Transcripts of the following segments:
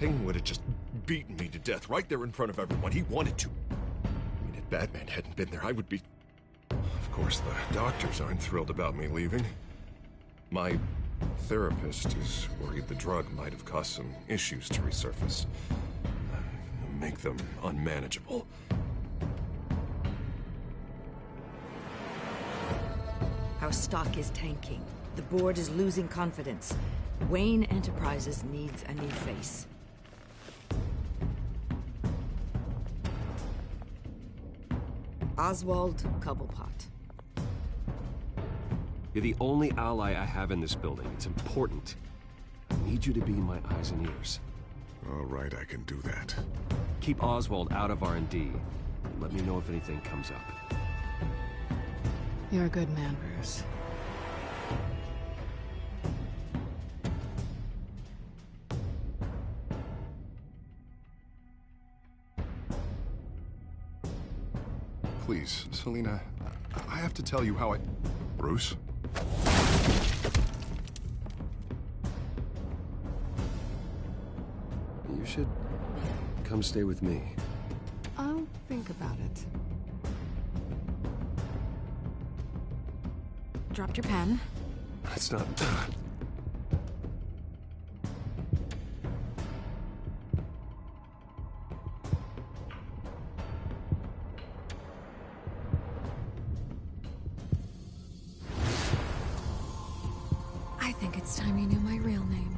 Payne would have just beaten me to death right there in front of everyone. He wanted to. I mean, if Batman hadn't been there, I would be... Of course, the doctors aren't thrilled about me leaving. My therapist is worried the drug might have caused some issues to resurface. Make them unmanageable. Our stock is tanking. The board is losing confidence. Wayne Enterprises needs a new face. Oswald Cobblepot. You're the only ally I have in this building. It's important. I need you to be my eyes and ears. All right, I can do that. Keep Oswald out of R&D. And let me know if anything comes up. You're a good man, Bruce. Please, Selina, I have to tell you how I... Bruce? You should come stay with me. I'll think about it. Dropped your pen. That's not... I think it's time you knew my real name.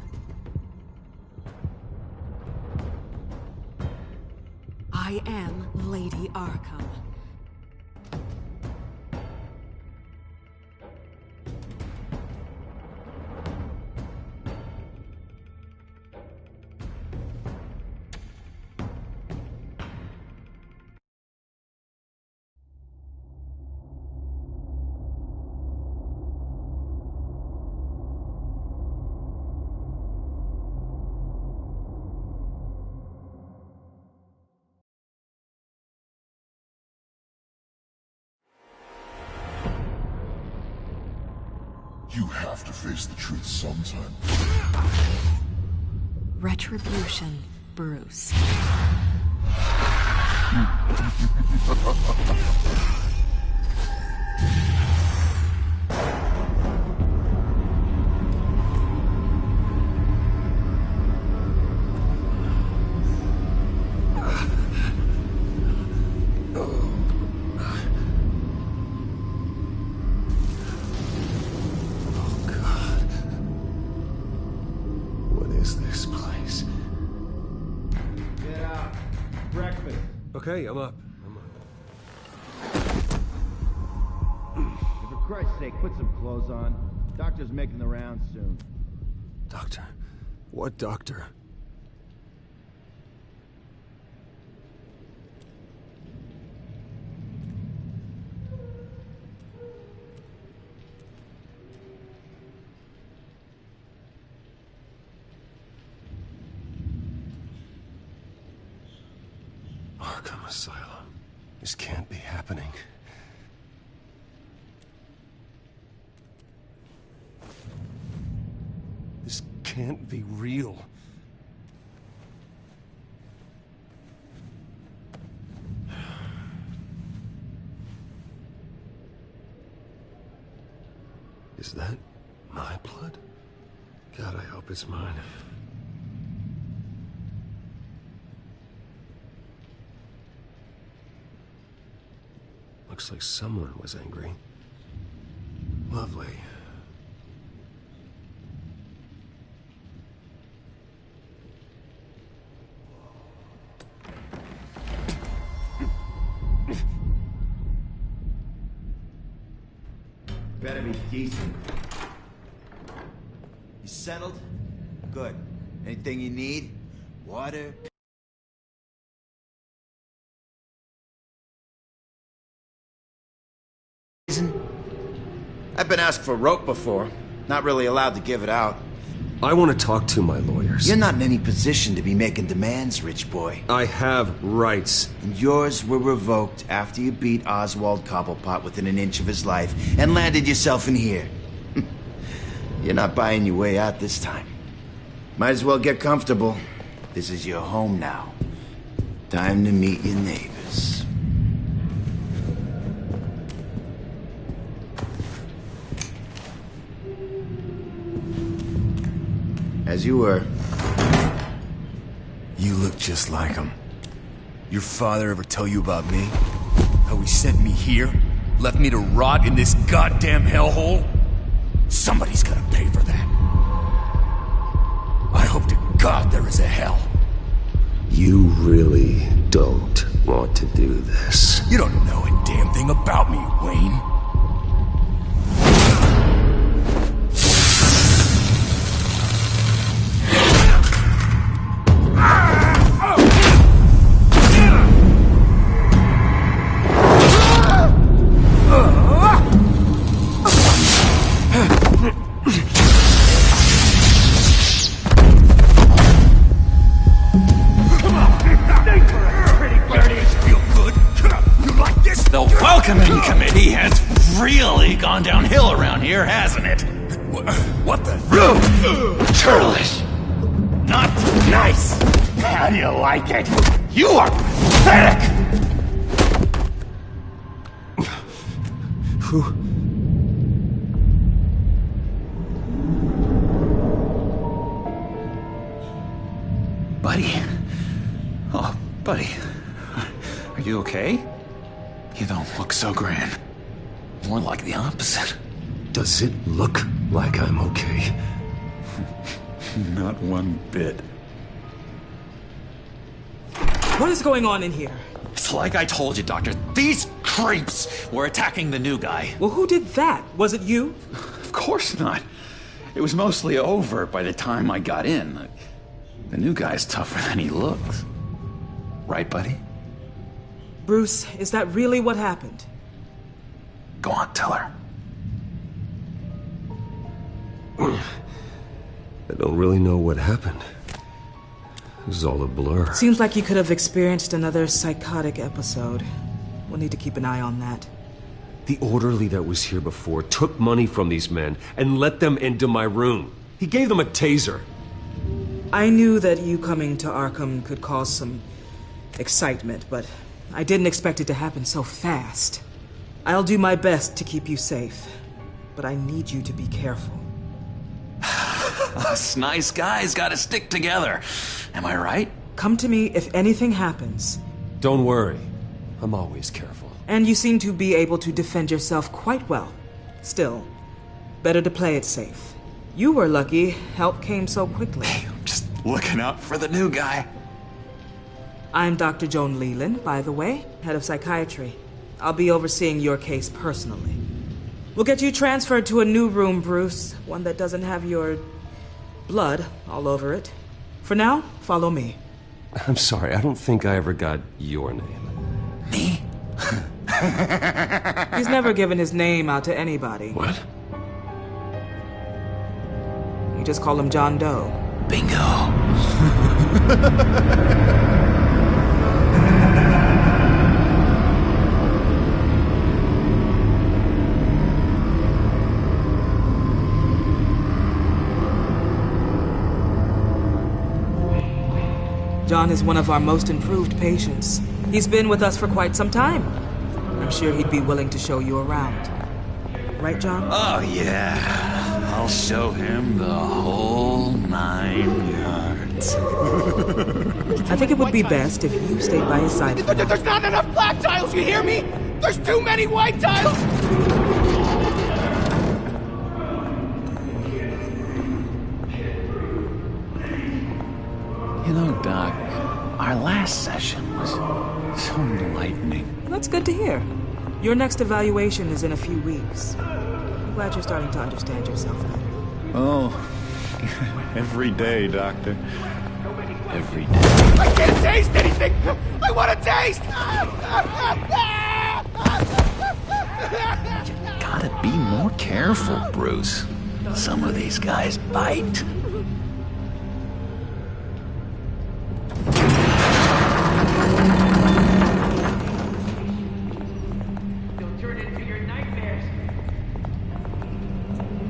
I am Lady Arkham. You have to face the truth sometime. Retribution, Bruce. Okay, I'm up. For Christ's sake, put some clothes on. Doctor's making the rounds soon. Doctor? What doctor? Arkham Asylum. This can't be happening. This can't be real. Is that my blood? God, I hope it's mine. Looks like someone was angry. Lovely. Better be decent. You settled? Good. Anything you need? Water? I've been asked for rope before. Not really allowed to give it out. I want to talk to my lawyers. You're not in any position to be making demands, rich boy. I have rights. And yours were revoked after you beat Oswald Cobblepot within an inch of his life and landed yourself in here. You're not buying your way out this time. Might as well get comfortable. This is your home now. Time to meet your neighbors. As you were. You look just like him. Your father ever tell you about me? How he sent me here? Left me to rot in this goddamn hellhole? Somebody's gonna pay for that. I hope to God there is a hell. You really don't want to do this. You don't know a damn thing about me, Wayne. Welcoming committee has really gone downhill around here, hasn't it? What the? Rude! Churlish! Not nice! How do you like it? You are pathetic! Buddy? Oh, buddy. Are you okay? You don't look so grand. More like the opposite. Does it look like I'm okay? Not one bit. What is going on in here? It's like I told you, Doctor. These creeps were attacking the new guy. Well, who did that? Was it you? Of course not. It was mostly over by the time I got in. The new guy's tougher than he looks. Right, buddy? Bruce, is that really what happened? Go on, tell her. I don't really know what happened. This is all a blur. Seems like you could have experienced another psychotic episode. We'll need to keep an eye on that. The orderly that was here before took money from these men and let them into my room. He gave them a taser. I knew that you coming to Arkham could cause some excitement, but I didn't expect it to happen so fast. I'll do my best to keep you safe, but I need you to be careful. Us nice guys gotta stick together. Am I right? Come to me if anything happens. Don't worry. I'm always careful. And you seem to be able to defend yourself quite well. Still, better to play it safe. You were lucky help came so quickly. Hey, I'm just looking out for the new guy. I'm Dr. Joan Leland, by the way, head of psychiatry. I'll be overseeing your case personally. We'll get you transferred to a new room, Bruce. One that doesn't have your blood all over it. For now, follow me. I'm sorry, I don't think I ever got your name. Me? He's never given his name out to anybody. What? You just call him John Doe. Bingo. John is one of our most improved patients. He's been with us for quite some time. I'm sure he'd be willing to show you around. Right, John? Oh, yeah. I'll show him the whole 9 yards. I think it would be best if you stayed by his side. There's not enough black tiles, you hear me? There's too many white tiles! You know, Doc, our last session was so enlightening. That's good to hear. Your next evaluation is in a few weeks. I'm glad you're starting to understand yourself better. Oh, every day, Doctor. Every day. I can't taste anything! I want to taste! Gotta be more careful, Bruce. Some of these guys bite.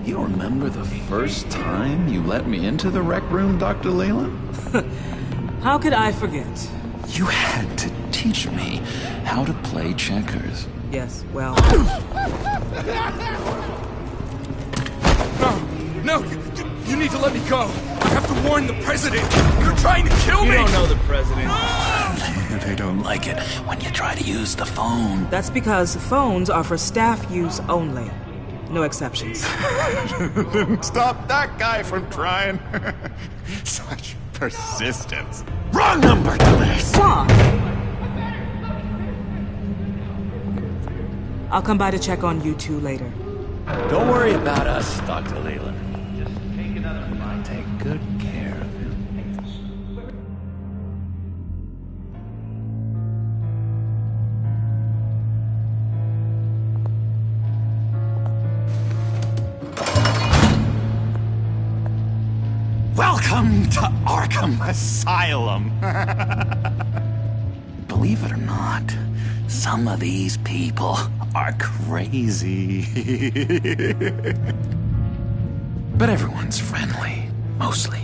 You remember the first time you let me into the rec room, Dr. Leland? How could I forget? You had to teach me how to play checkers. Yes, well... No, you need to let me go. I have to warn the president. You're trying to kill me. You don't know the president. They don't like it when you try to use the phone. That's because phones are for staff use only. No exceptions. Stop that guy from trying. Such persistence. Wrong number, dumbass. John! I'll come by to check on you two later. Don't worry about us, Dr. Leland. Just take another flight. Take good care of him. Welcome to Arkham Asylum. Believe it or not, some of these people are crazy. But everyone's friendly, mostly.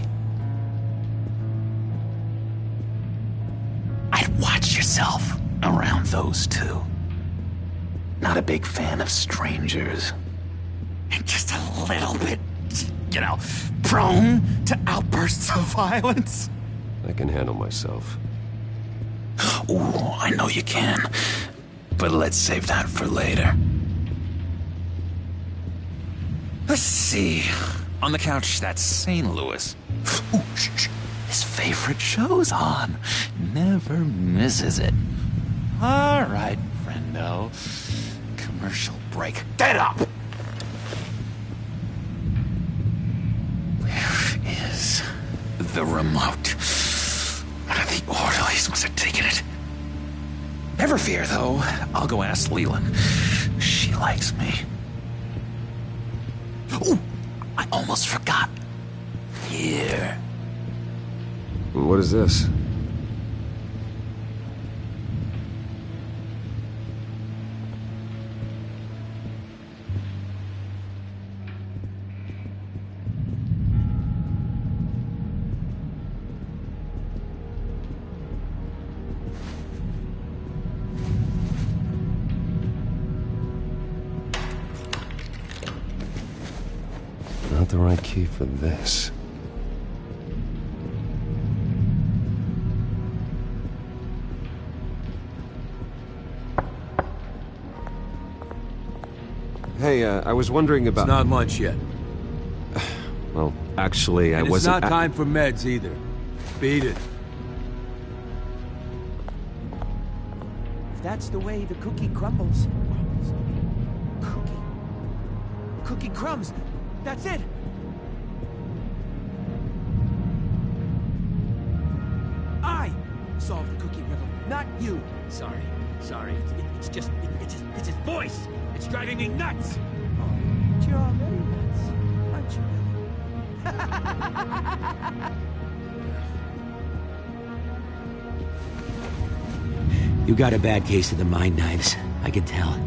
I'd watch yourself around those two. Not a big fan of strangers. And just a little bit, prone to outbursts of violence. I can handle myself. Ooh, I know you can. But let's save that for later. Let's see. On the couch, that's St. Louis. Ooh, his favorite show's on. Never misses it. All right, friendo. Commercial break. Get up! Where is the remote? One of the orderlies must have taken it. Never fear, though. I'll go ask Leland. She likes me. Ooh, I almost forgot. Here. What is this? Not the right key for this. Hey, I was wondering about... It's not lunch yet. Well, actually, I wasn't... It's not time for meds, either. Beat it. If that's the way the cookie crumbles... Cookie crumbs! That's it! I solved the cookie riddle, not you! Sorry. It's his voice! It's driving me nuts! But you're already nuts, aren't you, Billy? You got a bad case of the mind knives. I can tell.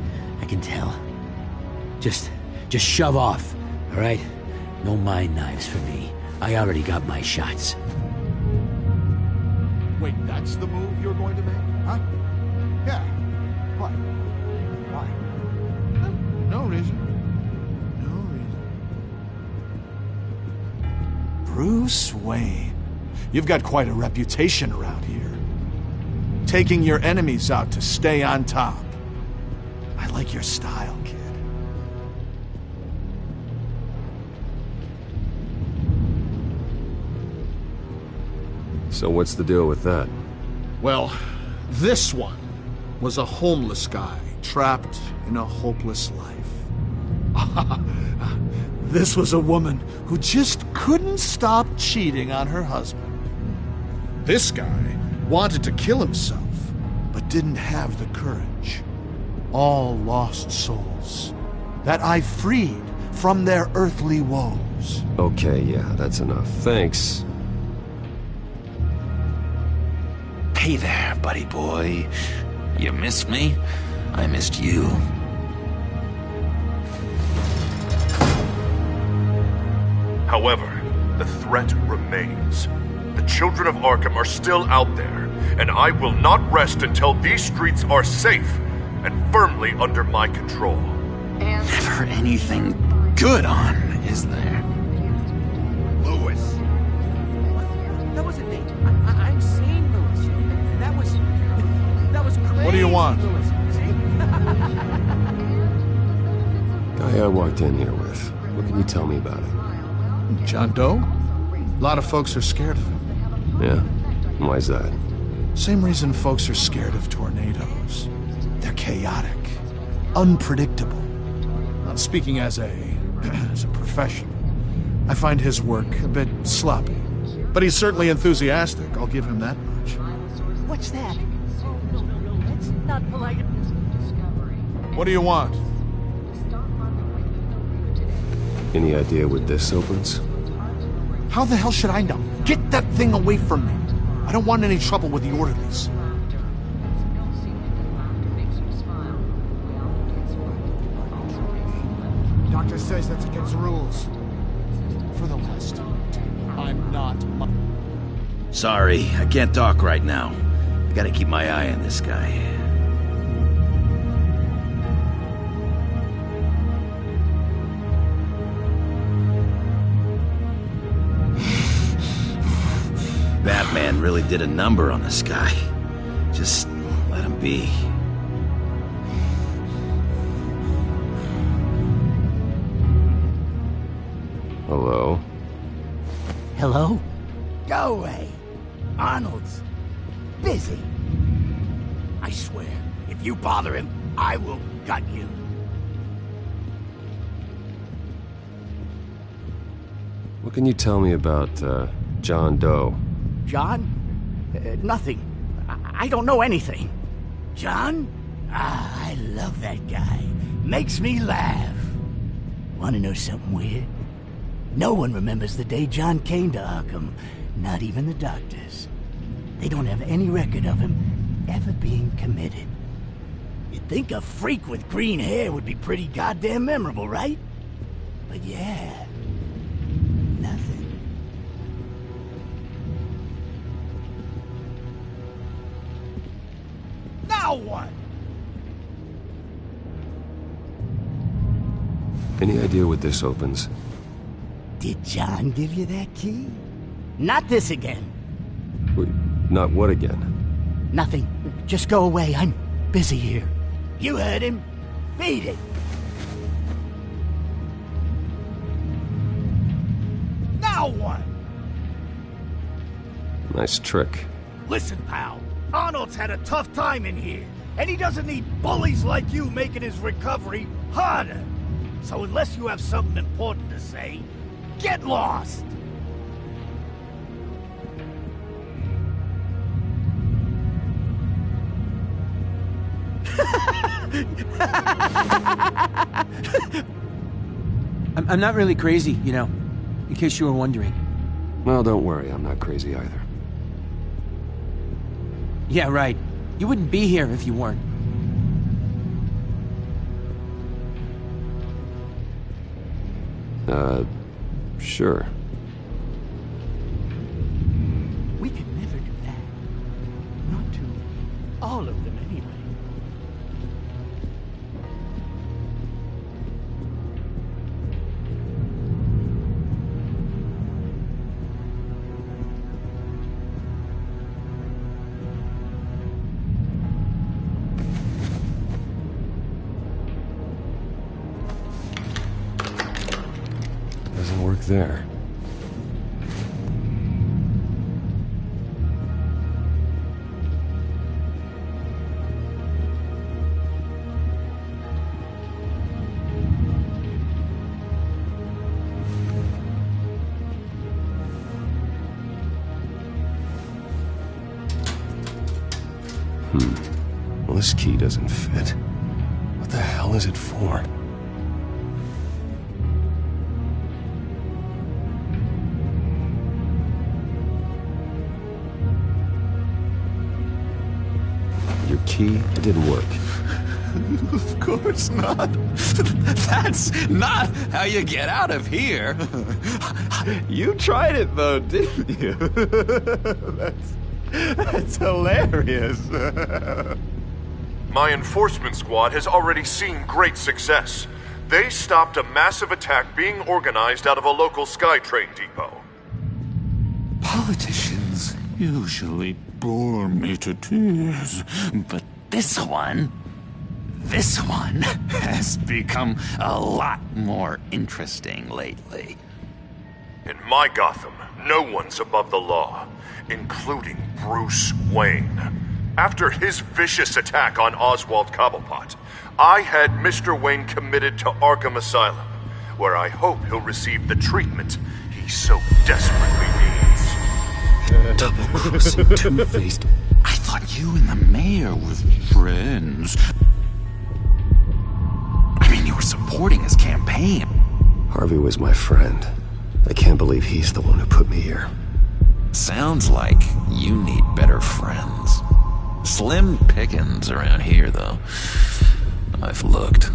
Just shove off, all right? No mind knives for me. I already got my shots. Wait, that's the move you're going to make? Huh? Yeah. What? Why? No reason. Bruce Wayne. You've got quite a reputation around here. Taking your enemies out to stay on top. I like your style, kid. So what's the deal with that? Well, this one was a homeless guy trapped in a hopeless life. This was a woman who just couldn't stop cheating on her husband. This guy wanted to kill himself, but didn't have the courage. All lost souls that I freed from their earthly woes. Okay, yeah, that's enough. Thanks. Hey there, buddy boy. You missed me? I missed you. However, the threat remains. The children of Arkham are still out there, and I will not rest until these streets are safe and firmly under my control. Never anything good on, is there? Lewis! That wasn't me. I'm sane, Lewis. That was crazy. What do you want? Lewis. See? Guy I walked in here with. What can you tell me about him? John Doe? A lot of folks are scared of him. Yeah? And why's that? Same reason folks are scared of tornadoes. They're chaotic, unpredictable. Not speaking as a professional, I find his work a bit sloppy. But he's certainly enthusiastic, I'll give him that much. What's that? No. That's not polite. What do you want? Any idea what this opens? How the hell should I know? Get that thing away from me. I don't want any trouble with the orderlies. Doctor says that's against the rules. For the last time, I'm not... Sorry, I can't talk right now. I gotta keep my eye on this guy. Batman really did a number on this guy. Just let him be. Hello? Hello? Go away. Arnold's busy. I swear, if you bother him, I will gut you. What can you tell me about, John Doe? John? Nothing. I don't know anything. John? Ah, I love that guy. Makes me laugh. Want to know something weird? No one remembers the day John came to Arkham. Not even the doctors. They don't have any record of him ever being committed. You'd think a freak with green hair would be pretty goddamn memorable, right? But yeah, nothing. Now what? Any idea what this opens? Did John give you that key? Not this again. Wait, not what again? Nothing. Just go away. I'm busy here. You heard him. Beat it. Now what? Nice trick. Listen, pal. Arnold's had a tough time in here, and he doesn't need bullies like you making his recovery harder. So unless you have something important to say, get lost! I'm not really crazy, you know, in case you were wondering. Well, don't worry, I'm not crazy either. Yeah, right. You wouldn't be here if you weren't. Sure. We could never do that. Not to all of them, anyway. Doesn't work there. Well, this key doesn't fit. What the hell is it for? Your key? It didn't work. Of course not. That's not how you get out of here. You tried it though, didn't you? That's hilarious. My enforcement squad has already seen great success. They stopped a massive attack being organized out of a local SkyTrain depot. Politicians usually bore me to tears, but this one has become a lot more interesting lately. In my Gotham, no one's above the law, including Bruce Wayne. After his vicious attack on Oswald Cobblepot, I had Mr. Wayne committed to Arkham Asylum, where I hope he'll receive the treatment he so desperately needs. Double-crossing, two-faced... I thought you and the mayor were friends. I mean, you were supporting his campaign. Harvey was my friend. I can't believe he's the one who put me here. Sounds like you need better friends. Slim pickings around here, though. I've looked.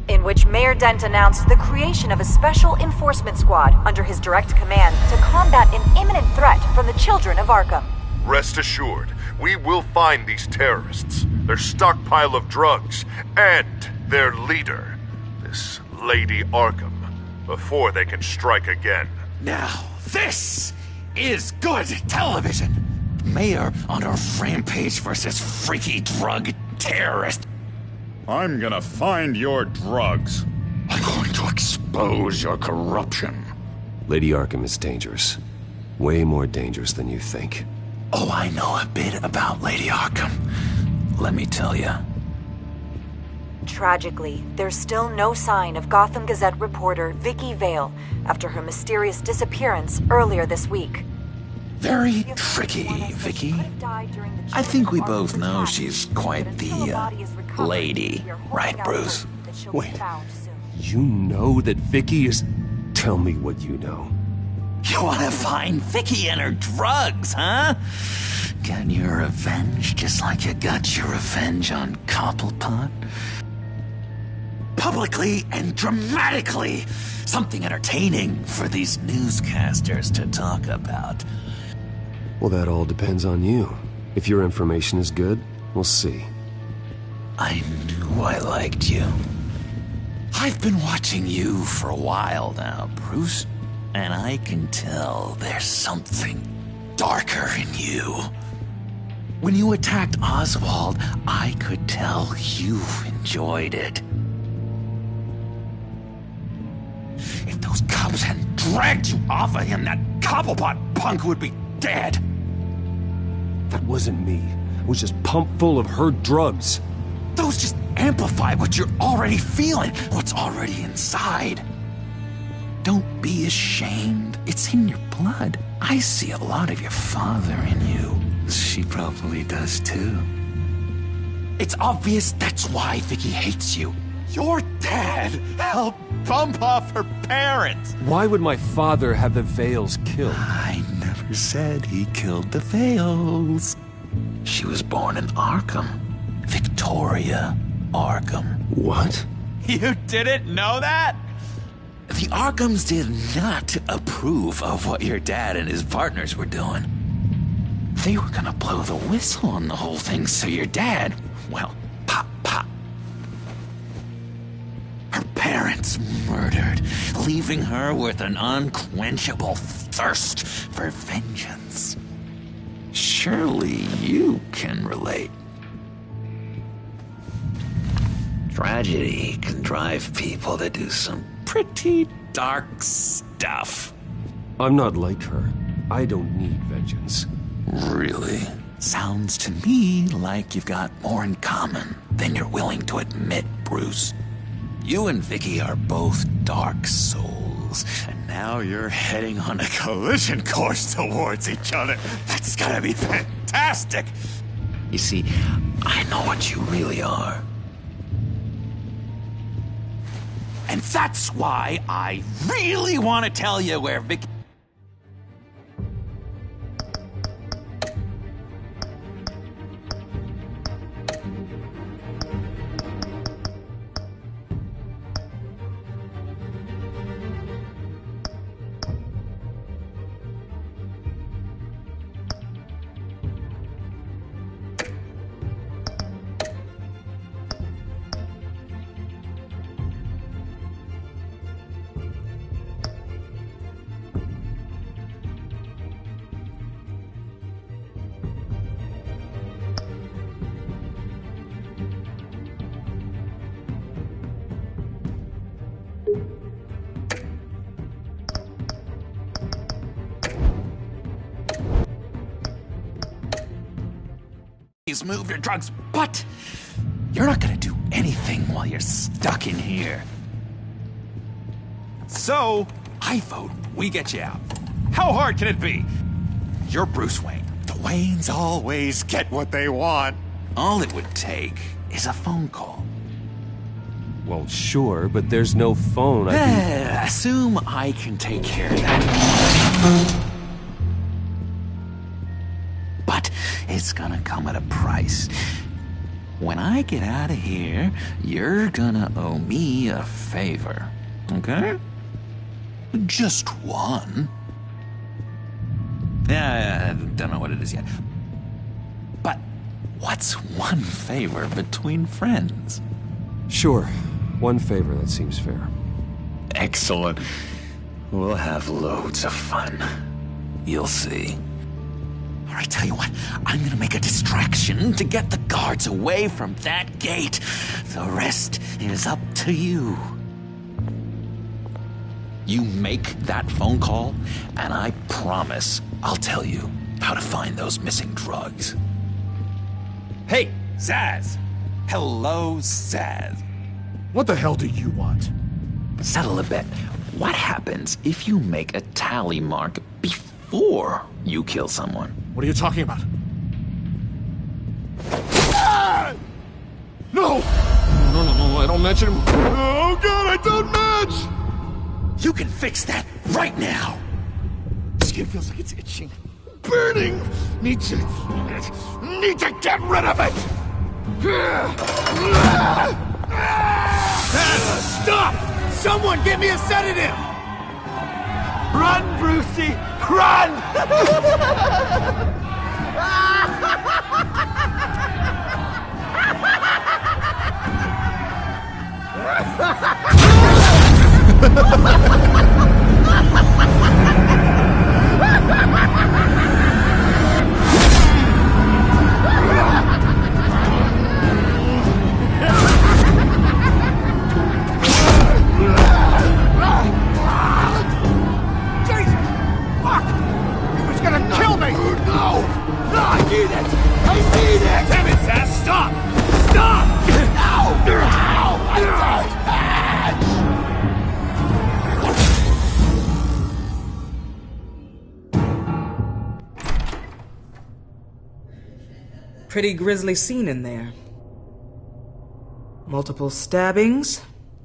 In which Mayor Dent announced the creation of a special enforcement squad under his direct command to combat an imminent threat from the children of Arkham. Rest assured, we will find these terrorists, their stockpile of drugs, and their leader, this Lady Arkham, before they can strike again. Now, this is good television! Mayor on a rampage versus freaky drug terrorist. I'm gonna find your drugs. I'm going to expose your corruption. Lady Arkham is dangerous. Way more dangerous than you think. Oh, I know a bit about Lady Arkham. Let me tell you. Tragically, there's still no sign of Gotham Gazette reporter Vicky Vale after her mysterious disappearance earlier this week. Very tricky, Vicky. I think we both know she's quite the, lady, right, Bruce? Wait, you know that Vicky is... Tell me what you know. You wanna find Vicky and her drugs, huh? Get your revenge just like you got your revenge on Cobblepot? Publicly and dramatically! Something entertaining for these newscasters to talk about. Well, that all depends on you. If your information is good, we'll see. I knew I liked you. I've been watching you for a while now, Bruce, and I can tell there's something darker in you. When you attacked Oswald, I could tell you enjoyed it. If those cops hadn't dragged you off of him, that Cobblepot punk would be dead. That wasn't me. I was just pumped full of her drugs. Those just amplify what you're already feeling, what's already inside. Don't be ashamed. It's in your blood. I see a lot of your father in you. She probably does too. It's obvious that's why Vicky hates you. Your dad helped bump off her parents. Why would my father have the Vales killed? I never said he killed the Vales. She was born in Arkham. Victoria Arkham. What? You didn't know that? The Arkhams did not approve of what your dad and his partners were doing. They were gonna blow the whistle on the whole thing, so your dad, well, pop. Her parents murdered, leaving her with an unquenchable thirst for vengeance. Surely you can relate. Tragedy can drive people to do some pretty dark stuff. I'm not like her. I don't need vengeance. Really? Sounds to me like you've got more in common than you're willing to admit, Bruce. You and Vicky are both dark souls, and now you're heading on a collision course towards each other. That's gotta be fantastic! You see, I know what you really are. And that's why I really want to tell you where Vicky... move your drugs, but you're not gonna do anything while you're stuck in here. So, I vote we get you out. How hard can it be? You're Bruce Wayne. The Waynes always get what they want. All it would take is a phone call. Well, sure, but there's no phone. Assume I can take care of that. But it's gonna come at a price. When I get out of here, you're gonna owe me a favor, okay? Just one. Yeah, I don't know what it is yet. But what's one favor between friends? Sure. One favor, that seems fair. Excellent. We'll have loads of fun. You'll see. All right, tell you what, I'm gonna make a distraction to get the guards away from that gate. The rest is up to you. You make that phone call, and I promise I'll tell you how to find those missing drugs. Hey, Zsasz! Hello, Zsasz. What the hell do you want? Settle a bet. What happens if you make a tally mark before you kill someone? What are you talking about? Ah! No! No, I don't match anymore. Oh, God, I don't match! You can fix that right now! Skin feels like it's itching. Burning! Need to get rid of it! Stop! Someone get me a sedative! Run, Brucey! Run! Pretty grisly scene in there. Multiple stabbings.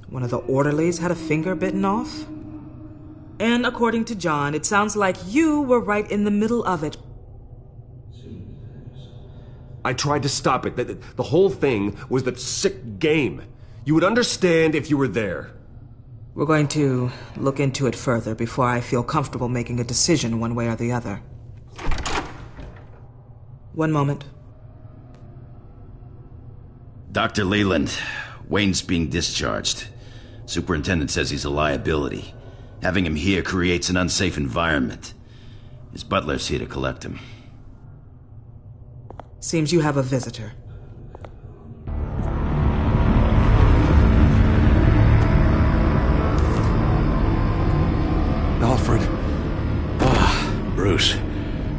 One of the orderlies had a finger bitten off. And according to John, it sounds like you were right in the middle of it. I tried to stop it. The whole thing was that sick game. You would understand if you were there. We're going to look into it further before I feel comfortable making a decision one way or the other. One moment. Dr. Leland, Wayne's being discharged. Superintendent says he's a liability. Having him here creates an unsafe environment. His butler's here to collect him. Seems you have a visitor. Alfred. Ah, Bruce.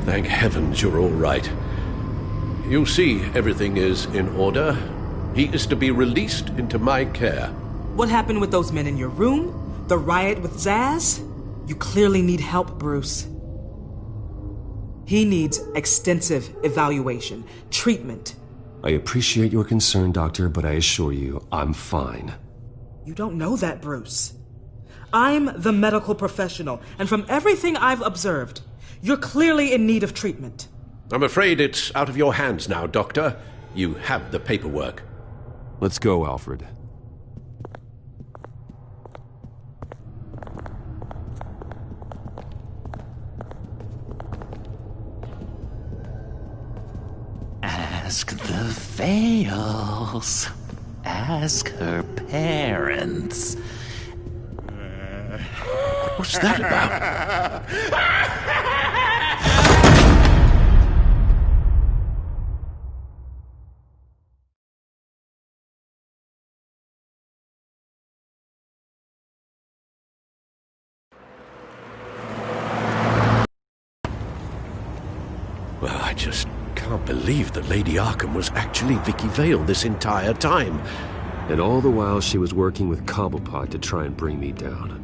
Thank heavens you're all right. You see, everything is in order. He is to be released into my care. What happened with those men in your room? The riot with Zsasz? You clearly need help, Bruce. He needs extensive evaluation, treatment. I appreciate your concern, Doctor, but I assure you, I'm fine. You don't know that, Bruce. I'm the medical professional, and from everything I've observed, you're clearly in need of treatment. I'm afraid it's out of your hands now, Doctor. You have the paperwork. Let's go, Alfred. Ask the Vales. Ask her parents. What's that about? Well, I just can't believe that Lady Arkham was actually Vicky Vale this entire time. And all the while she was working with Cobblepot to try and bring me down.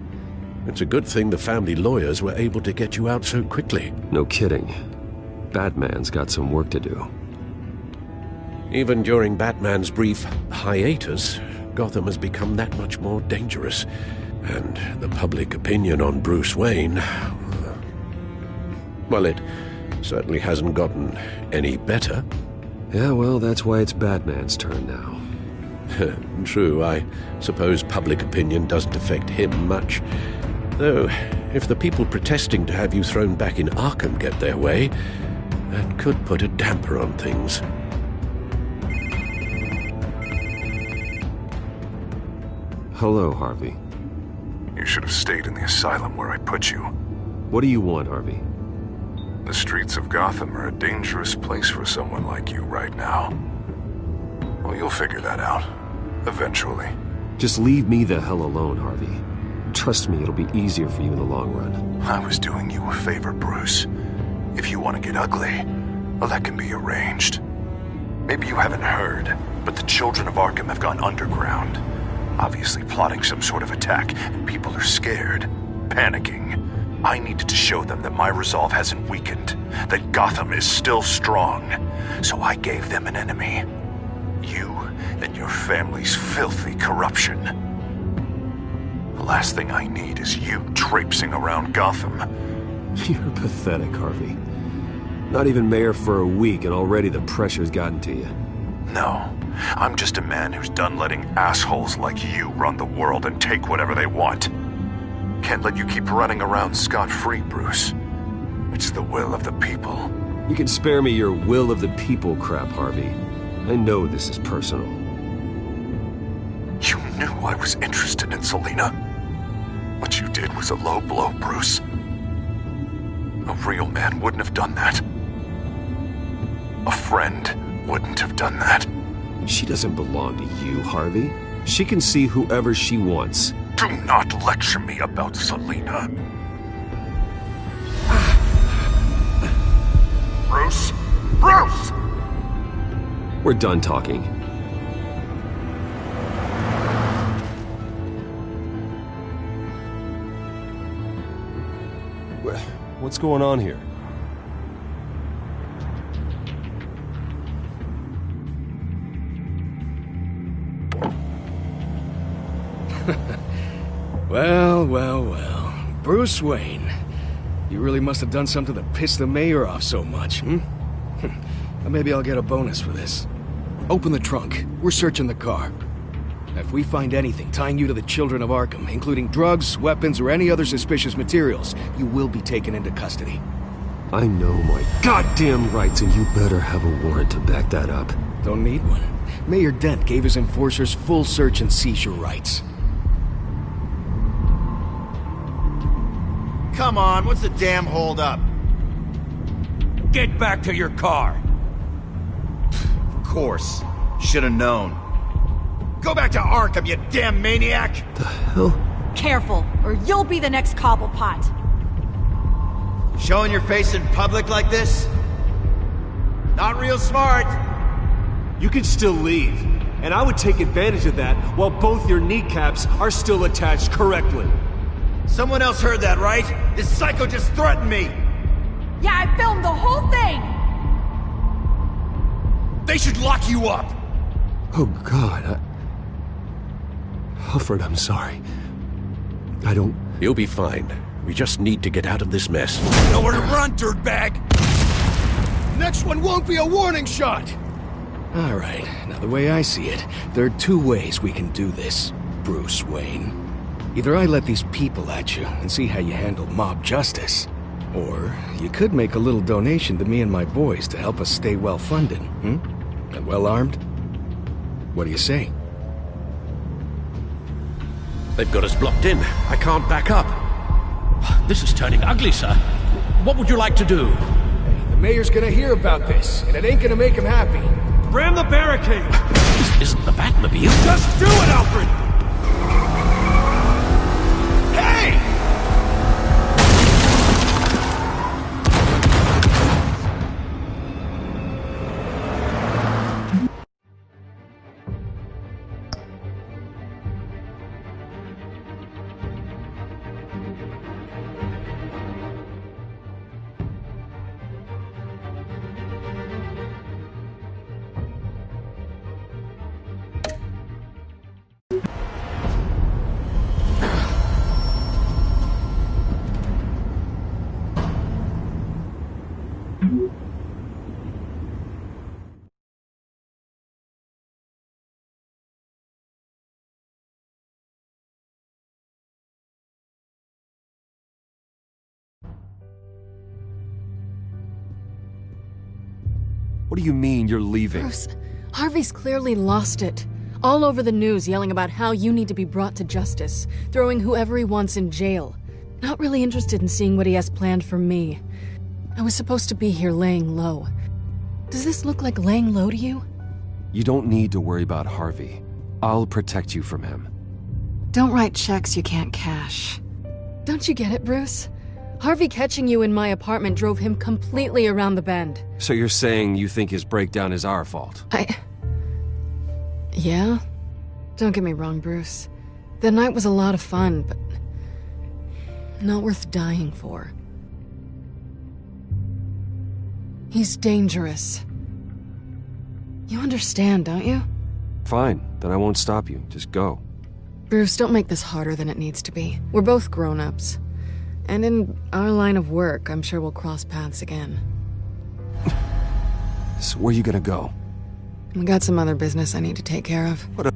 It's a good thing the family lawyers were able to get you out so quickly. No kidding. Batman's got some work to do. Even during Batman's brief hiatus, Gotham has become that much more dangerous. And the public opinion on Bruce Wayne... well, it certainly hasn't gotten any better. Yeah, well, that's why it's Batman's turn now. True, I suppose public opinion doesn't affect him much. Though, if the people protesting to have you thrown back in Arkham get their way, that could put a damper on things. Hello, Harvey. You should have stayed in the asylum where I put you. What do you want, Harvey? The streets of Gotham are a dangerous place for someone like you right now. Well, you'll figure that out. Eventually. Just leave me the hell alone, Harvey. Trust me, it'll be easier for you in the long run. I was doing you a favor, Bruce. If you want to get ugly, well, that can be arranged. Maybe you haven't heard, but the children of Arkham have gone underground. Obviously plotting some sort of attack, and people are scared, panicking. I needed to show them that my resolve hasn't weakened, that Gotham is still strong. So I gave them an enemy. You and your family's filthy corruption. The last thing I need is you traipsing around Gotham. You're pathetic, Harvey. Not even mayor for a week and already the pressure's gotten to you. No, I'm just a man who's done letting assholes like you run the world and take whatever they want. Can't let you keep running around scot-free, Bruce. It's the will of the people. You can spare me your will of the people crap, Harvey. I know this is personal. You knew I was interested in Selina. What you did was a low blow, Bruce. A real man wouldn't have done that. A friend wouldn't have done that. She doesn't belong to you, Harvey. She can see whoever she wants. Do not lecture me about Selina. Bruce? Bruce! We're done talking. What's going on here? Well. Bruce Wayne. You really must have done something to piss the mayor off so much, Maybe I'll get a bonus for this. Open the trunk. We're searching the car. If we find anything tying you to the children of Arkham, including drugs, weapons, or any other suspicious materials, you will be taken into custody. I know my goddamn rights, and you better have a warrant to back that up. Don't need one. Mayor Dent gave his enforcers full search and seizure rights. Come on, what's the damn holdup? Get back to your car! Of course. Should've known. Go back to Arkham, you damn maniac! The hell? Careful, or you'll be the next Cobblepot. Showing your face in public like this? Not real smart. You can still leave, and I would take advantage of that while both your kneecaps are still attached correctly. Someone else heard that, right? This psycho just threatened me! Yeah, I filmed the whole thing! They should lock you up! Oh, God, Alfred, I'm sorry. I don't... You'll be fine. We just need to get out of this mess. Nowhere to run, dirtbag! Next one won't be a warning shot! Alright, now the way I see it, there are two ways we can do this, Bruce Wayne. Either I let these people at you and see how you handle mob justice, or you could make a little donation to me and my boys to help us stay well-funded, and well-armed? What do you say? They've got us blocked in. I can't back up. This is turning ugly, sir. What would you like to do? Hey, the mayor's gonna hear about this, and it ain't gonna make him happy. Ram the barricade! This isn't the Batmobile. Just do it, Alfred! Hey! What do you mean, you're leaving? Bruce, Harvey's clearly lost it. All over the news yelling about how you need to be brought to justice, throwing whoever he wants in jail. Not really interested in seeing what he has planned for me. I was supposed to be here laying low. Does this look like laying low to you? You don't need to worry about Harvey. I'll protect you from him. Don't write checks you can't cash. Don't you get it, Bruce? Harvey catching you in my apartment drove him completely around the bend. So you're saying you think his breakdown is our fault? Yeah? Don't get me wrong, Bruce. The night was a lot of fun, but not worth dying for. He's dangerous. You understand, don't you? Fine, then I won't stop you. Just go. Bruce, don't make this harder than it needs to be. We're both grown-ups. And in our line of work, I'm sure we'll cross paths again. So where are you gonna go? We got some other business I need to take care of. What a...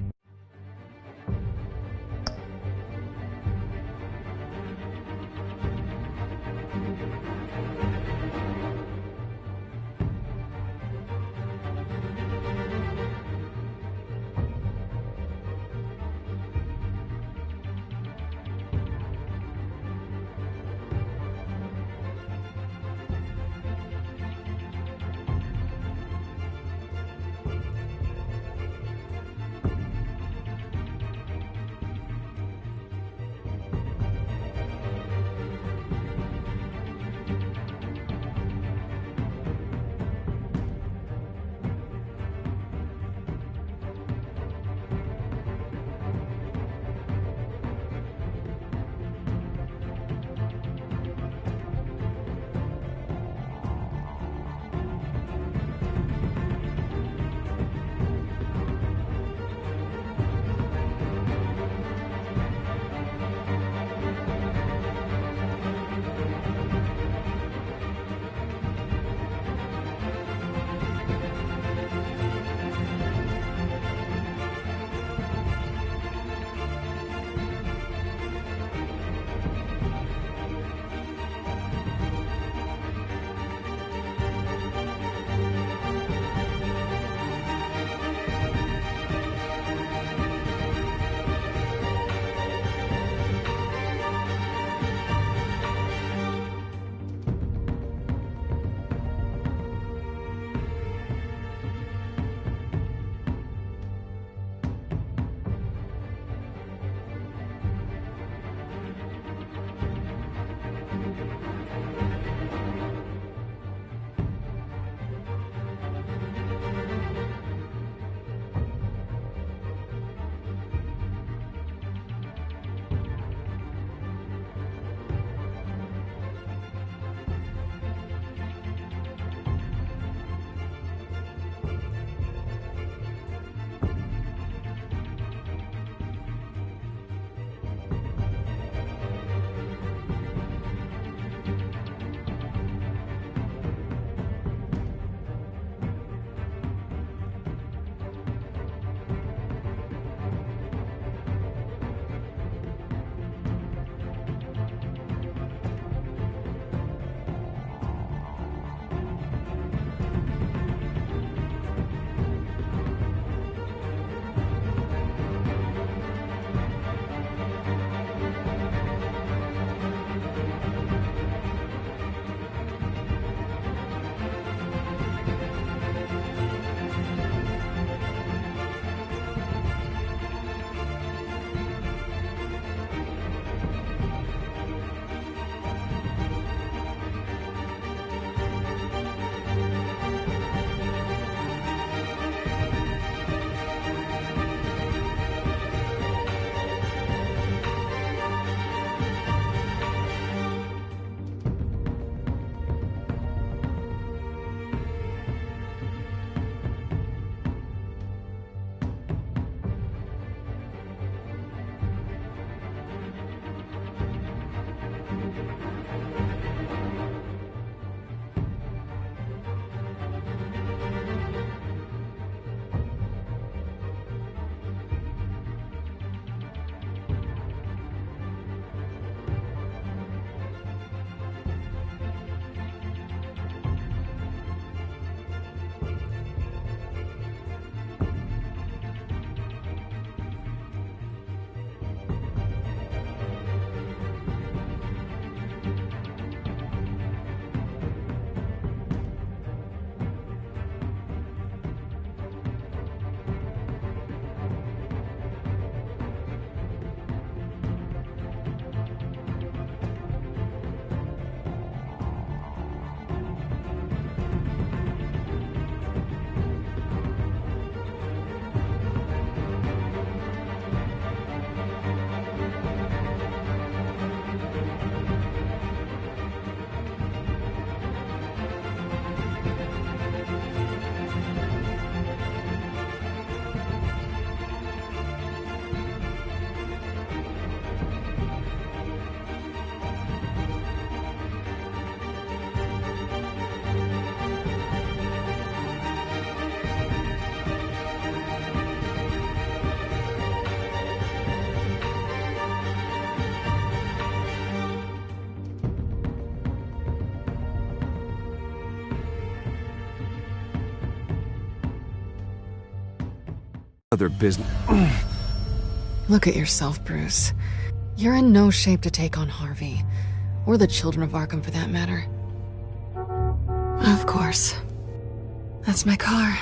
other business. Look at yourself, Bruce. You're in no shape to take on Harvey. Or the children of Arkham, for that matter. Of course. That's my car.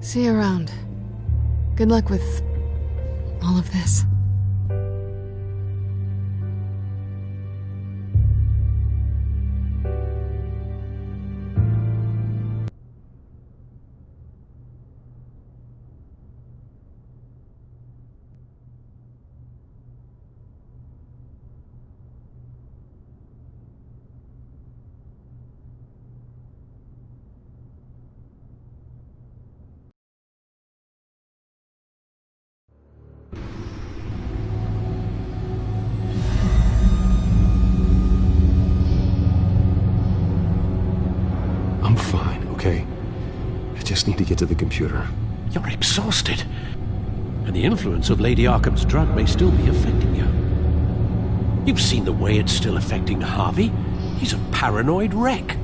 See you around. Good luck with all of this. I'm fine, okay? I just need to get to the computer. You're exhausted. And the influence of Lady Arkham's drug may still be affecting you. You've seen the way it's still affecting Harvey. He's a paranoid wreck.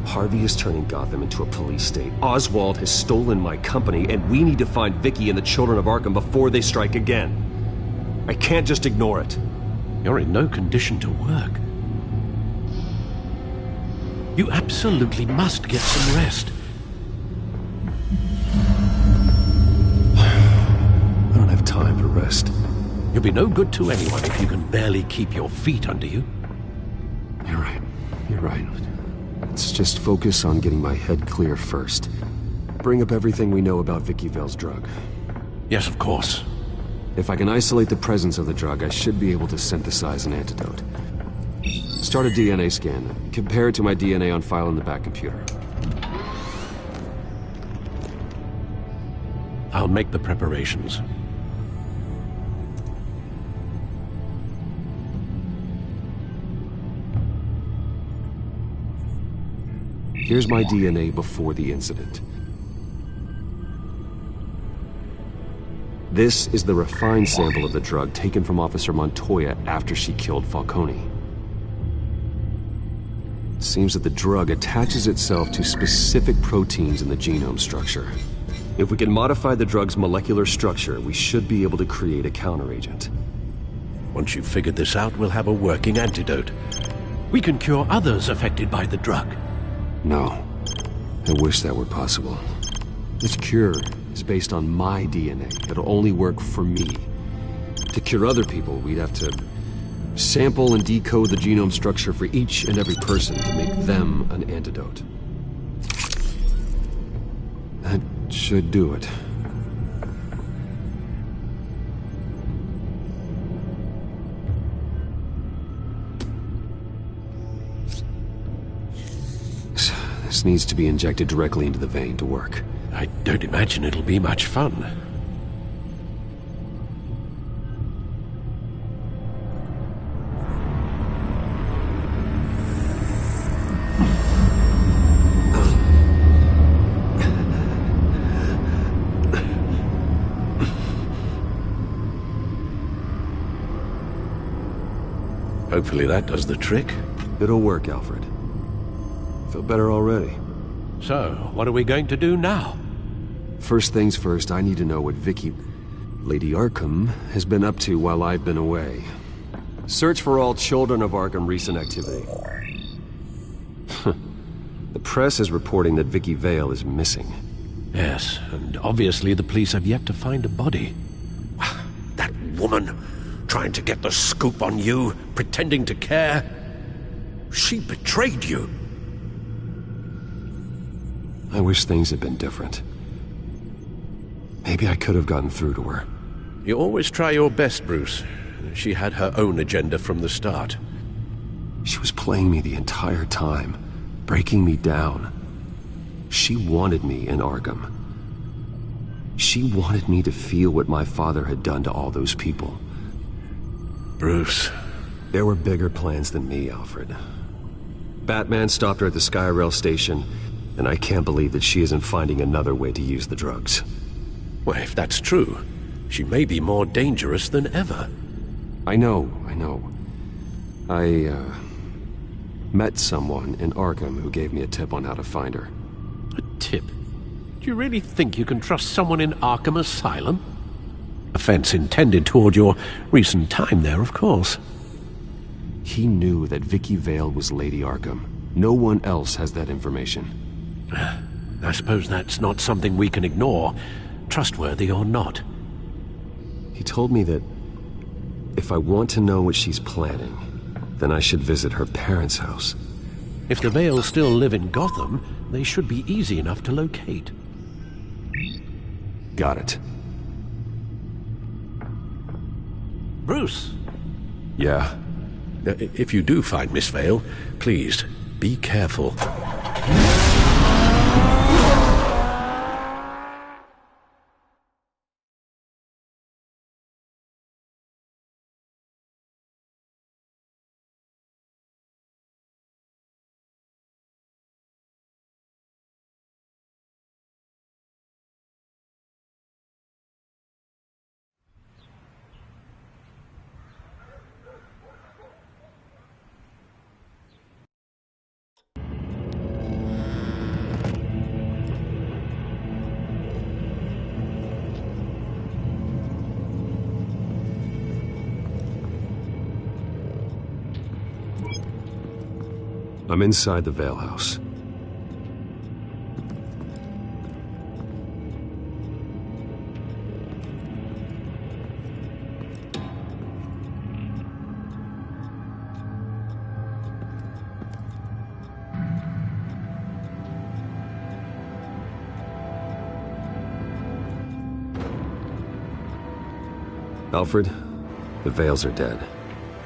Harvey is turning Gotham into a police state. Oswald has stolen my company, and we need to find Vicky and the children of Arkham before they strike again. I can't just ignore it. You're in no condition to work. You absolutely must get some rest. I don't have time for rest. You'll be no good to anyone if you can barely keep your feet under you. You're right. You're right. Let's just focus on getting my head clear first. Bring up everything we know about Vicky Vale's drug. Yes, of course. If I can isolate the presence of the drug, I should be able to synthesize an antidote. Start a DNA scan. Compare it to my DNA on file in the back computer. I'll make the preparations. Here's my DNA before the incident. This is the refined sample of the drug taken from Officer Montoya after she killed Falcone. It seems that the drug attaches itself to specific proteins in the genome structure. If we can modify the drug's molecular structure, we should be able to create a counteragent. Once you've figured this out, we'll have a working antidote. We can cure others affected by the drug. No. I wish that were possible. This cure is based on my DNA. It'll only work for me. To cure other people, we'd have to sample and decode the genome structure for each and every person to make them an antidote. That should do it. This needs to be injected directly into the vein to work. I don't imagine it'll be much fun. Hopefully that does the trick. It'll work, Alfred. Feel better already. So, what are we going to do now? First things first, I need to know what Vicky, Lady Arkham, has been up to while I've been away. Search for all children of Arkham recent activity. The press is reporting that Vicky Vale is missing. Yes, and obviously the police have yet to find a body. That woman, trying to get the scoop on you, pretending to care. She betrayed you. I wish things had been different. Maybe I could have gotten through to her. You always try your best, Bruce. She had her own agenda from the start. She was playing me the entire time, breaking me down. She wanted me in Arkham. She wanted me to feel what my father had done to all those people. Bruce. There were bigger plans than me, Alfred. Batman stopped her at the Skyrail station, and I can't believe that she isn't finding another way to use the drugs. Well, if that's true, she may be more dangerous than ever. I know. Met someone in Arkham who gave me a tip on how to find her. A tip? Do you really think you can trust someone in Arkham Asylum? Offense intended toward your recent time there, of course. He knew that Vicky Vale was Lady Arkham. No one else has that information. I suppose that's not something we can ignore, trustworthy or not. He told me that if I want to know what she's planning, then I should visit her parents' house. If the Vale still live in Gotham, they should be easy enough to locate. Got it. Bruce? Yeah? If you do find Miss Vale, please, be careful. I'm inside the Vale house. Alfred, the Vales are dead.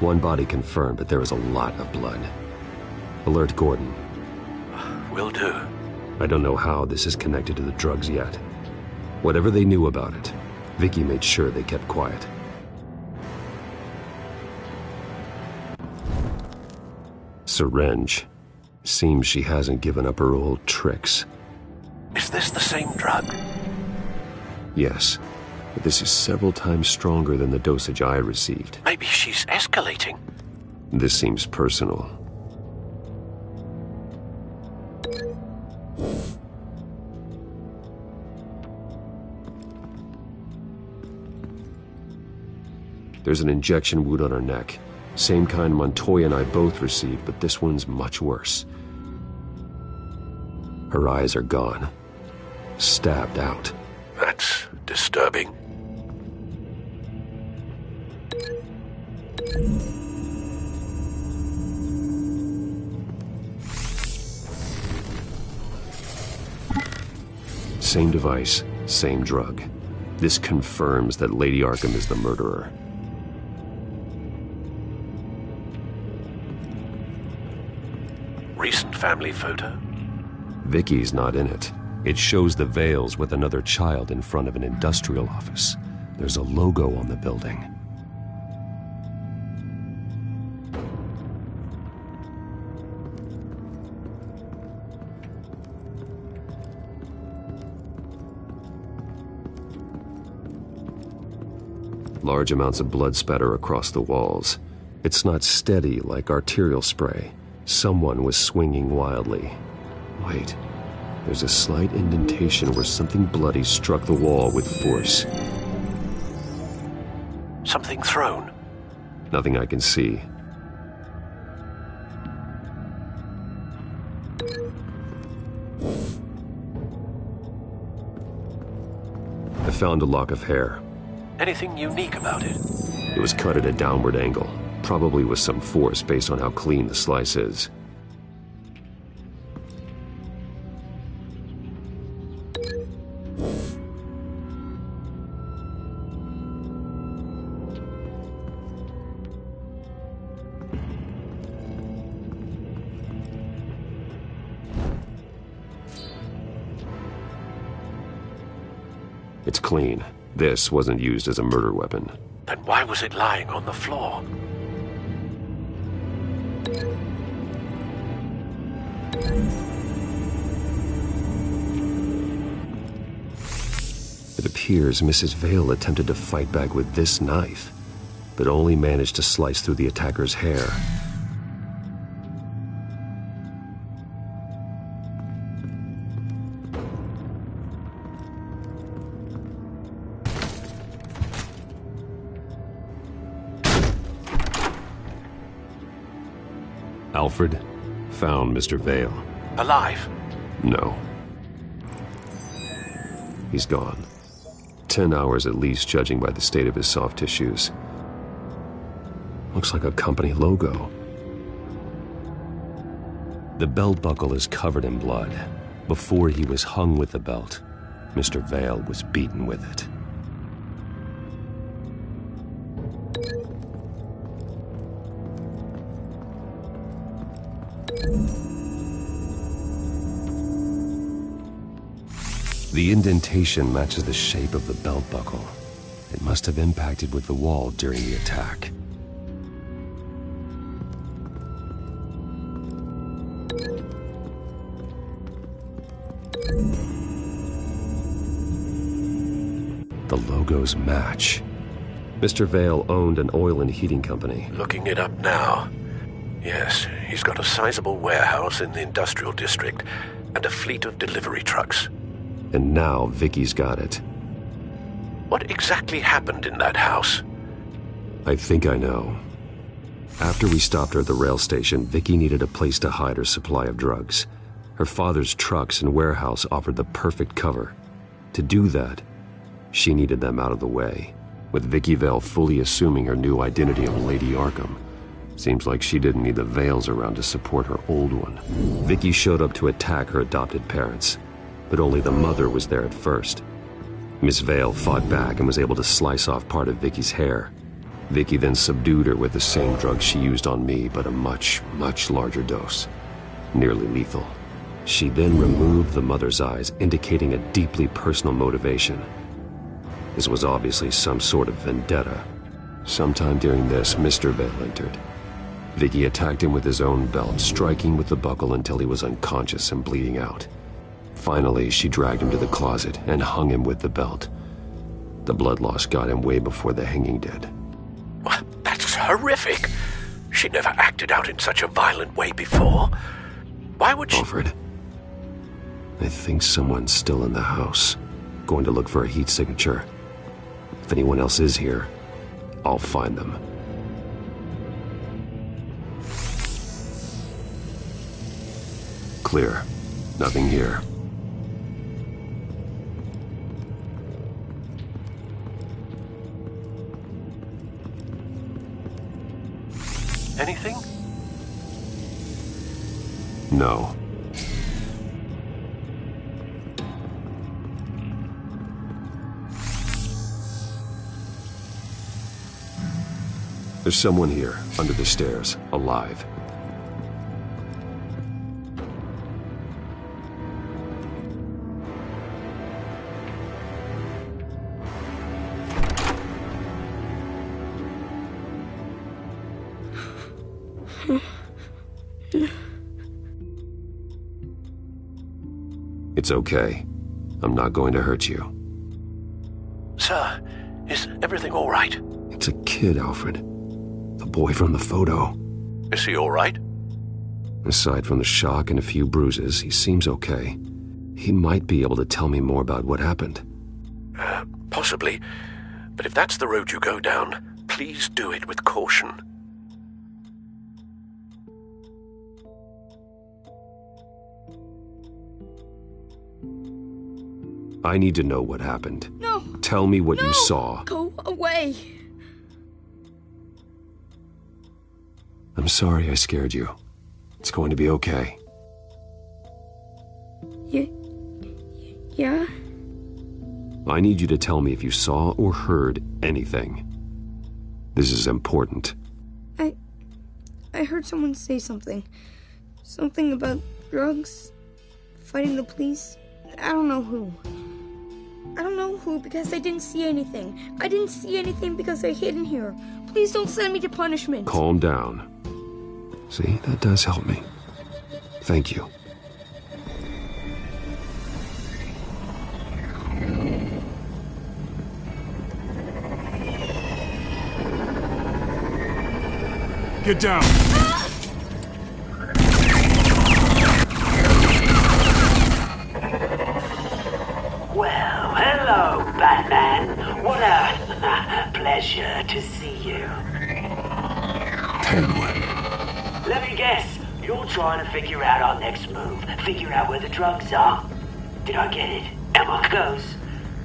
One body confirmed, but there is a lot of blood. Alert Gordon. Will do. I don't know how this is connected to the drugs yet. Whatever they knew about it, Vicky made sure they kept quiet. Syringe. Seems she hasn't given up her old tricks. Is this the same drug? Yes, but this is several times stronger than the dosage I received. Maybe she's escalating. This seems personal. There's an injection wound on her neck. Same kind Montoya and I both received, but this one's much worse. Her eyes are gone. Stabbed out. That's disturbing. Same device, same drug. This confirms that Lady Arkham is the murderer. Recent family photo? Vicky's not in it. It shows the Vales with another child in front of an industrial office. There's a logo on the building. Large amounts of blood spatter across the walls. It's not steady like arterial spray. Someone was swinging wildly. Wait, there's a slight indentation where something bloody struck the wall with force. Something thrown? Nothing I can see. I found a lock of hair. Anything unique about it? It was cut at a downward angle, probably with some force based on how clean the slice is. It's clean. This wasn't used as a murder weapon. Then why was it lying on the floor? It appears Mrs. Vale attempted to fight back with this knife, but only managed to slice through the attacker's hair. Alfred found Mr. Vale. Alive? No. He's gone. 10 hours at least, judging by the state of his soft tissues. Looks like a company logo. The belt buckle is covered in blood. Before he was hung with the belt, Mr. Vale was beaten with it. The indentation matches the shape of the belt buckle. It must have impacted with the wall during the attack. The logos match. Mr. Vale owned an oil and heating company. Looking it up now. Yes, he's got a sizable warehouse in the industrial district and a fleet of delivery trucks. And now Vicky's got it. What exactly happened in that house? I think I know. After we stopped her at the rail station, Vicky needed a place to hide her supply of drugs. Her father's trucks and warehouse offered the perfect cover. To do that, she needed them out of the way, with Vicky Vale fully assuming her new identity of Lady Arkham. Seems like she didn't need the Vales around to support her old one. Vicky showed up to attack her adopted parents, but only the mother was there at first. Miss Vale fought back and was able to slice off part of Vicky's hair. Vicky then subdued her with the same drug she used on me, but a much, much larger dose. Nearly lethal. She then removed the mother's eyes, indicating a deeply personal motivation. This was obviously some sort of vendetta. Sometime during this, Mr. Vale entered. Vicky attacked him with his own belt, striking with the buckle until he was unconscious and bleeding out. Finally, she dragged him to the closet and hung him with the belt. The blood loss got him way before the hanging did. Well, that's horrific. She never acted out in such a violent way before. Why would she... Alfred, I think someone's still in the house. Going to look for a heat signature. If anyone else is here, I'll find them. Clear. Nothing here. Anything? No. There's someone here, under the stairs, alive. It's okay. I'm not going to hurt you. Sir, is everything all right? It's a kid, Alfred. The boy from the photo. Is he all right? Aside from the shock and a few bruises, he seems okay. He might be able to tell me more about what happened. Possibly. But if that's the road you go down, please do it with caution. I need to know what happened. No! Tell me what you saw. Go away! I'm sorry I scared you. It's going to be okay. Yeah? I need you to tell me if you saw or heard anything. This is important. I heard someone say something. Something about drugs, fighting the police. I don't know who. I don't know who because I didn't see anything. I didn't see anything because I hid in here. Please don't send me to punishment. Calm down. See, that does help me. Thank you. Get down! Well, hello, Batman. What a pleasure to see you. Penguin. Let me guess. You're trying to figure out our next move. Figure out where the drugs are. Did I get it? Am I close?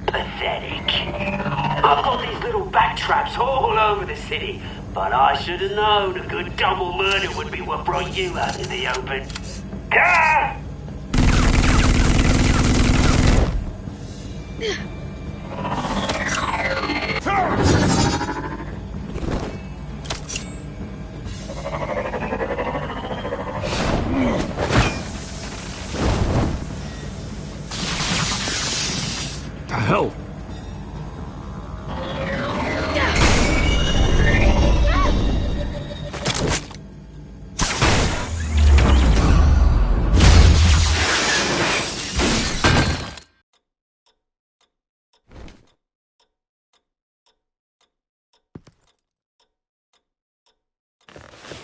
Pathetic. I've got these little back traps all over the city, but I should have known a good double murder would be what brought you out in the open. Ah! The hell?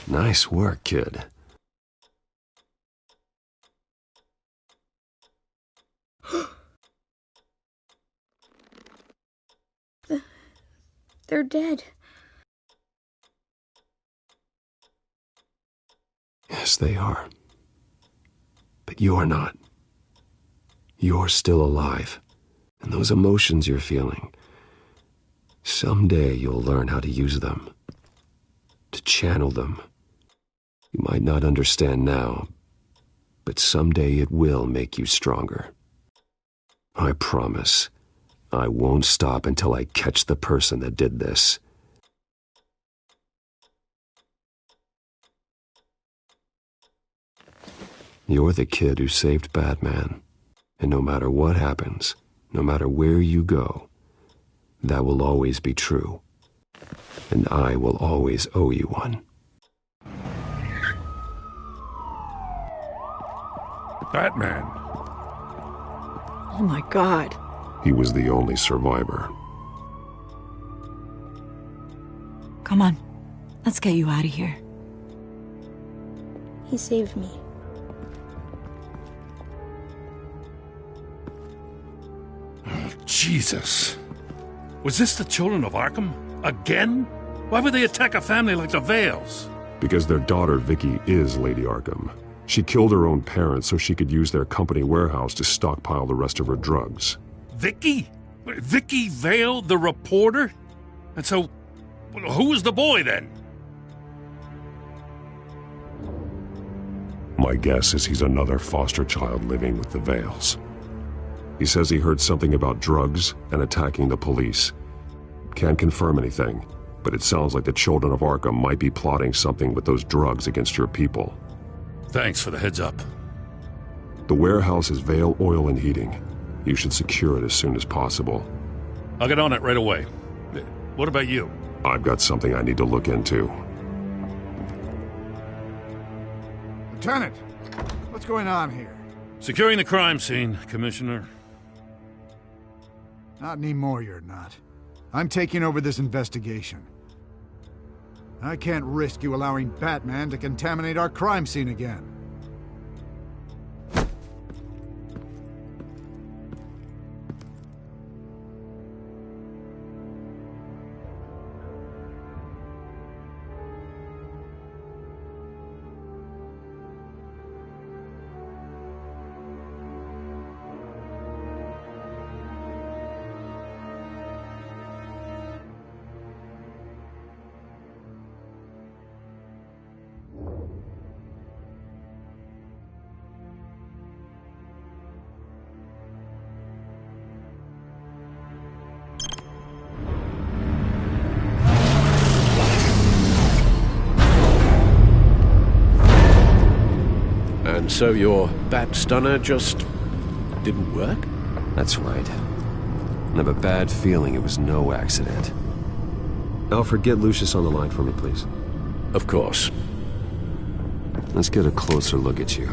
Nice work, kid. They're dead. Yes, they are. But you're not. You're still alive. And those emotions you're feeling, someday you'll learn how to use them. To channel them. You might not understand now, but someday it will make you stronger. I promise. I won't stop until I catch the person that did this. You're the kid who saved Batman. And no matter what happens, no matter where you go, that will always be true. And I will always owe you one. Batman. Oh my God. He was the only survivor. Come on. Let's get you out of here. He saved me. Oh, Jesus. Was this the children of Arkham? Again? Why would they attack a family like the Vales? Because their daughter, Vicky, is Lady Arkham. She killed her own parents so she could use their company warehouse to stockpile the rest of her drugs. Vicky? Vicky Vale, the reporter? And so, who was the boy then? My guess is he's another foster child living with the Vales. He says he heard something about drugs and attacking the police. Can't confirm anything, but it sounds like the children of Arkham might be plotting something with those drugs against your people. Thanks for the heads up. The warehouse is Vale Oil and Heating. You should secure it as soon as possible. I'll get on it right away. What about you? I've got something I need to look into. Lieutenant, what's going on here? Securing the crime scene, Commissioner. Not anymore, you're not. I'm taking over this investigation. I can't risk you allowing Batman to contaminate our crime scene again. And so your bat stunner just didn't work? That's right. I have a bad feeling it was no accident. Alfred, get Lucius on the line for me, please. Of course. Let's get a closer look at you.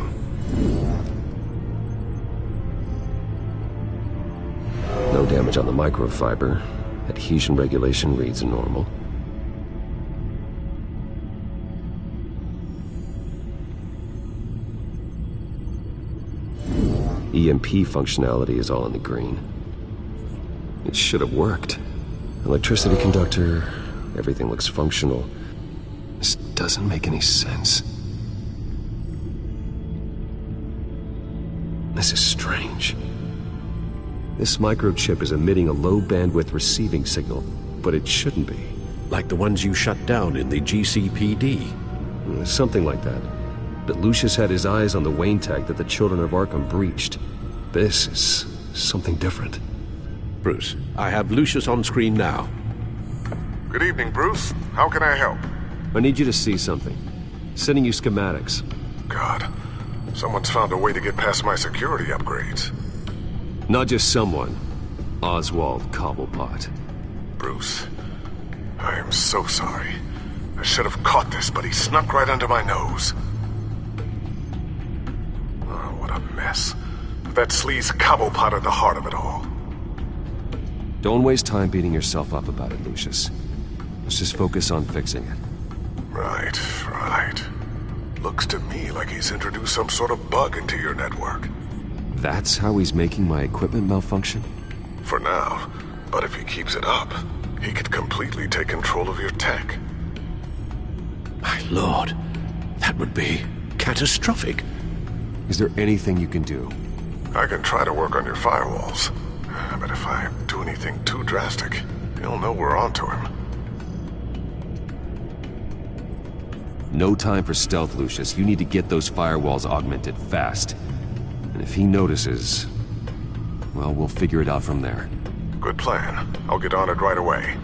No damage on the microfiber. Adhesion regulation reads normal. EMP functionality is all in the green. It should have worked. Electricity conductor, everything looks functional. This doesn't make any sense. This is strange. This microchip is emitting a low-bandwidth receiving signal, but it shouldn't be. Like the ones you shut down in the GCPD. Something like that. But Lucius had his eyes on the Wayne tag that the Children of Arkham breached. This is something different. Bruce, I have Lucius on screen now. Good evening, Bruce. How can I help? I need you to see something. Sending you schematics. God, someone's found a way to get past my security upgrades. Not just someone. Oswald Cobblepot. Bruce, I am so sorry. I should have caught this, but he snuck right under my nose. Oh, what a mess. That sleaze Cobblepot at the heart of it all. Don't waste time beating yourself up about it, Lucius. Let's just focus on fixing it. Right. Looks to me like he's introduced some sort of bug into your network. That's how he's making my equipment malfunction? For now. But if he keeps it up, he could completely take control of your tech. My lord, that would be catastrophic. Is there anything you can do? I can try to work on your firewalls. But if I do anything too drastic, he'll know we're onto him. No time for stealth, Lucius. You need to get those firewalls augmented fast. And if he notices, well, we'll figure it out from there. Good plan. I'll get on it right away.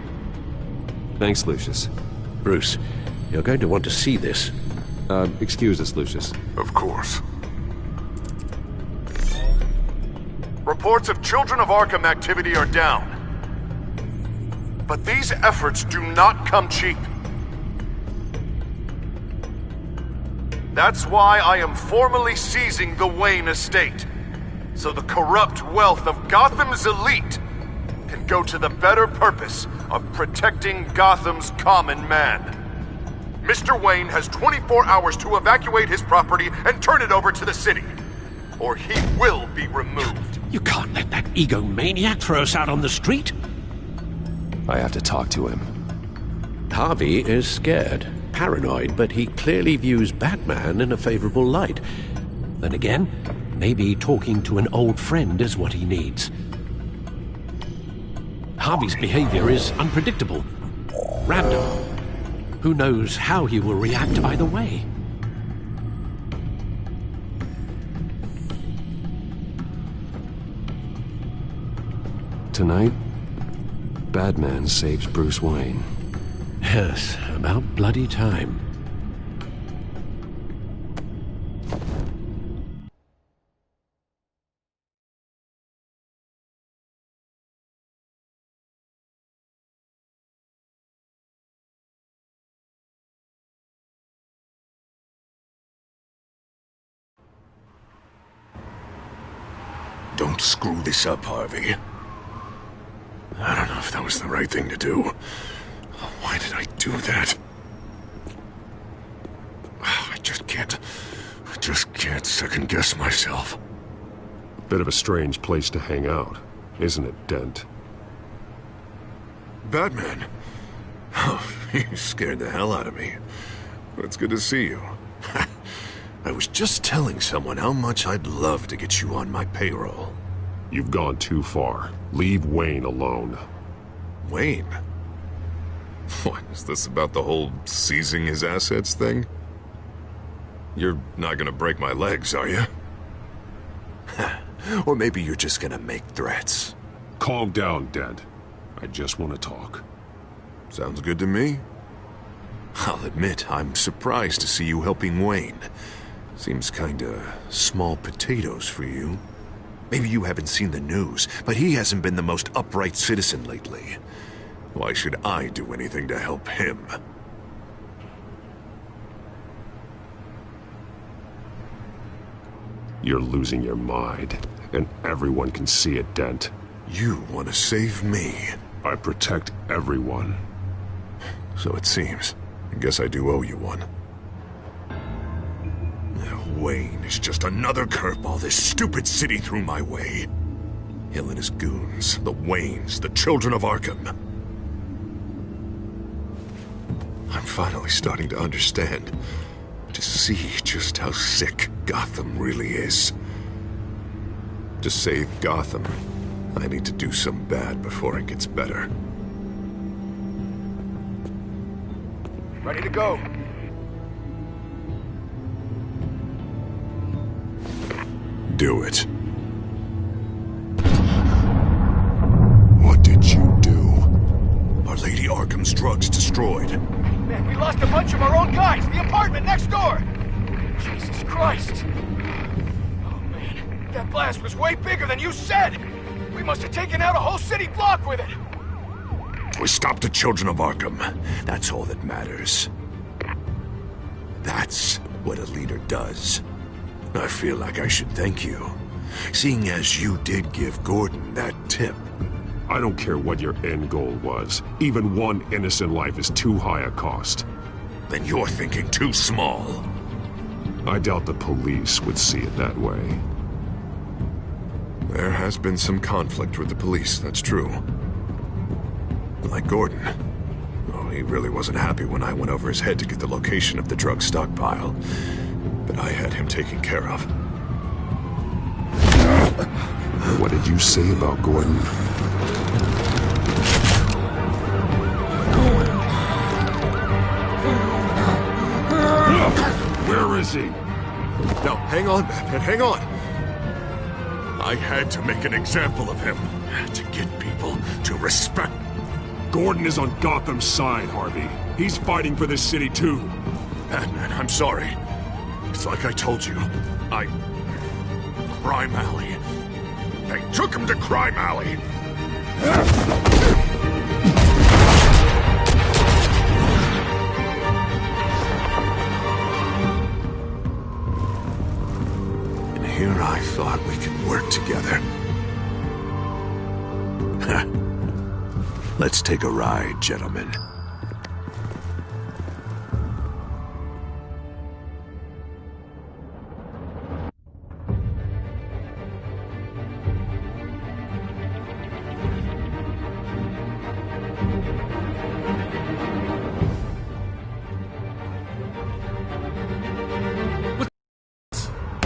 Thanks, Lucius. Bruce, you're going to want to see this. Excuse us, Lucius. Of course. Reports of Children of Arkham activity are down. But these efforts do not come cheap. That's why I am formally seizing the Wayne estate, so the corrupt wealth of Gotham's elite can go to the better purpose of protecting Gotham's common man. Mr. Wayne has 24 hours to evacuate his property and turn it over to the city, or he will be removed. You can't let that egomaniac throw us out on the street. I have to talk to him. Harvey is scared, paranoid, but he clearly views Batman in a favorable light. Then again, maybe talking to an old friend is what he needs. Harvey's behavior is unpredictable, random. Who knows how he will react either way? Tonight, Batman saves Bruce Wayne. Yes, about bloody time. Don't screw this up, Harvey. I don't know if that was the right thing to do. Why did I do that? I just can't second-guess myself. Bit of a strange place to hang out, isn't it, Dent? Batman? Oh, you scared the hell out of me. But it's good to see you. I was just telling someone how much I'd love to get you on my payroll. You've gone too far. Leave Wayne alone. Wayne? What, is this about the whole seizing his assets thing? You're not gonna break my legs, are you? Or maybe you're just gonna make threats. Calm down, Dent. I just want to talk. Sounds good to me. I'll admit, I'm surprised to see you helping Wayne. Seems kinda small potatoes for you. Maybe you haven't seen the news, but he hasn't been the most upright citizen lately. Why should I do anything to help him? You're losing your mind, and everyone can see it, Dent. You want to save me? I protect everyone. So it seems. I guess I do owe you one. Wayne is just another curveball this stupid city threw my way. Hill and his goons, the Waynes, the Children of Arkham. I'm finally starting to understand. To see just how sick Gotham really is. To save Gotham, I need to do some bad before it gets better. Ready to go. Do it. What did you do? Our Lady Arkham's drugs destroyed. Man, we lost a bunch of our own guys. The apartment next door. Jesus Christ. Oh, man. That blast was way bigger than you said. We must have taken out a whole city block with it. We stopped the children of Arkham. That's all that matters. That's what a leader does. I feel like I should thank you, seeing as you did give Gordon that tip. I don't care what your end goal was. Even one innocent life is too high a cost. Then you're thinking too small. I doubt the police would see it that way. There has been some conflict with the police, that's true. Like Gordon. Oh, he really wasn't happy when I went over his head to get the location of the drug stockpile. But I had him taken care of. What did you say about Gordon? Where is he? No, hang on, Batman, hang on. I had to make an example of him. To get people to respect. Gordon is on Gotham's side, Harvey. He's fighting for this city, too. Batman, I'm sorry. It's like I told you. Crime Alley. They took him to Crime Alley. And here I thought we could work together. Let's take a ride, gentlemen.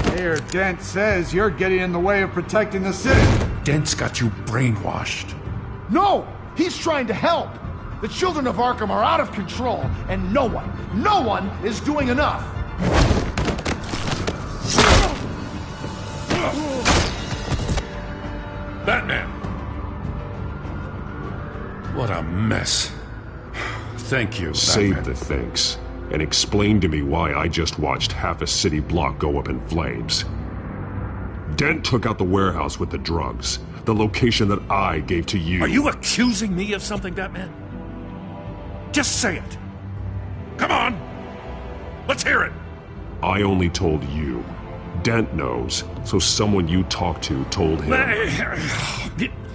Mayor Dent says you're getting in the way of protecting the city. Dent's got you brainwashed. No! He's trying to help! The children of Arkham are out of control, and no one is doing enough! Batman! What a mess. Thank you, Batman. Save the thanks, and explain to me why I just watched half a city block go up in flames. Dent took out the warehouse with the drugs, the location that I gave to you. Are you accusing me of something, Batman? Just say it. Come on! Let's hear it! I only told you. Dent knows, so someone you talked to told him.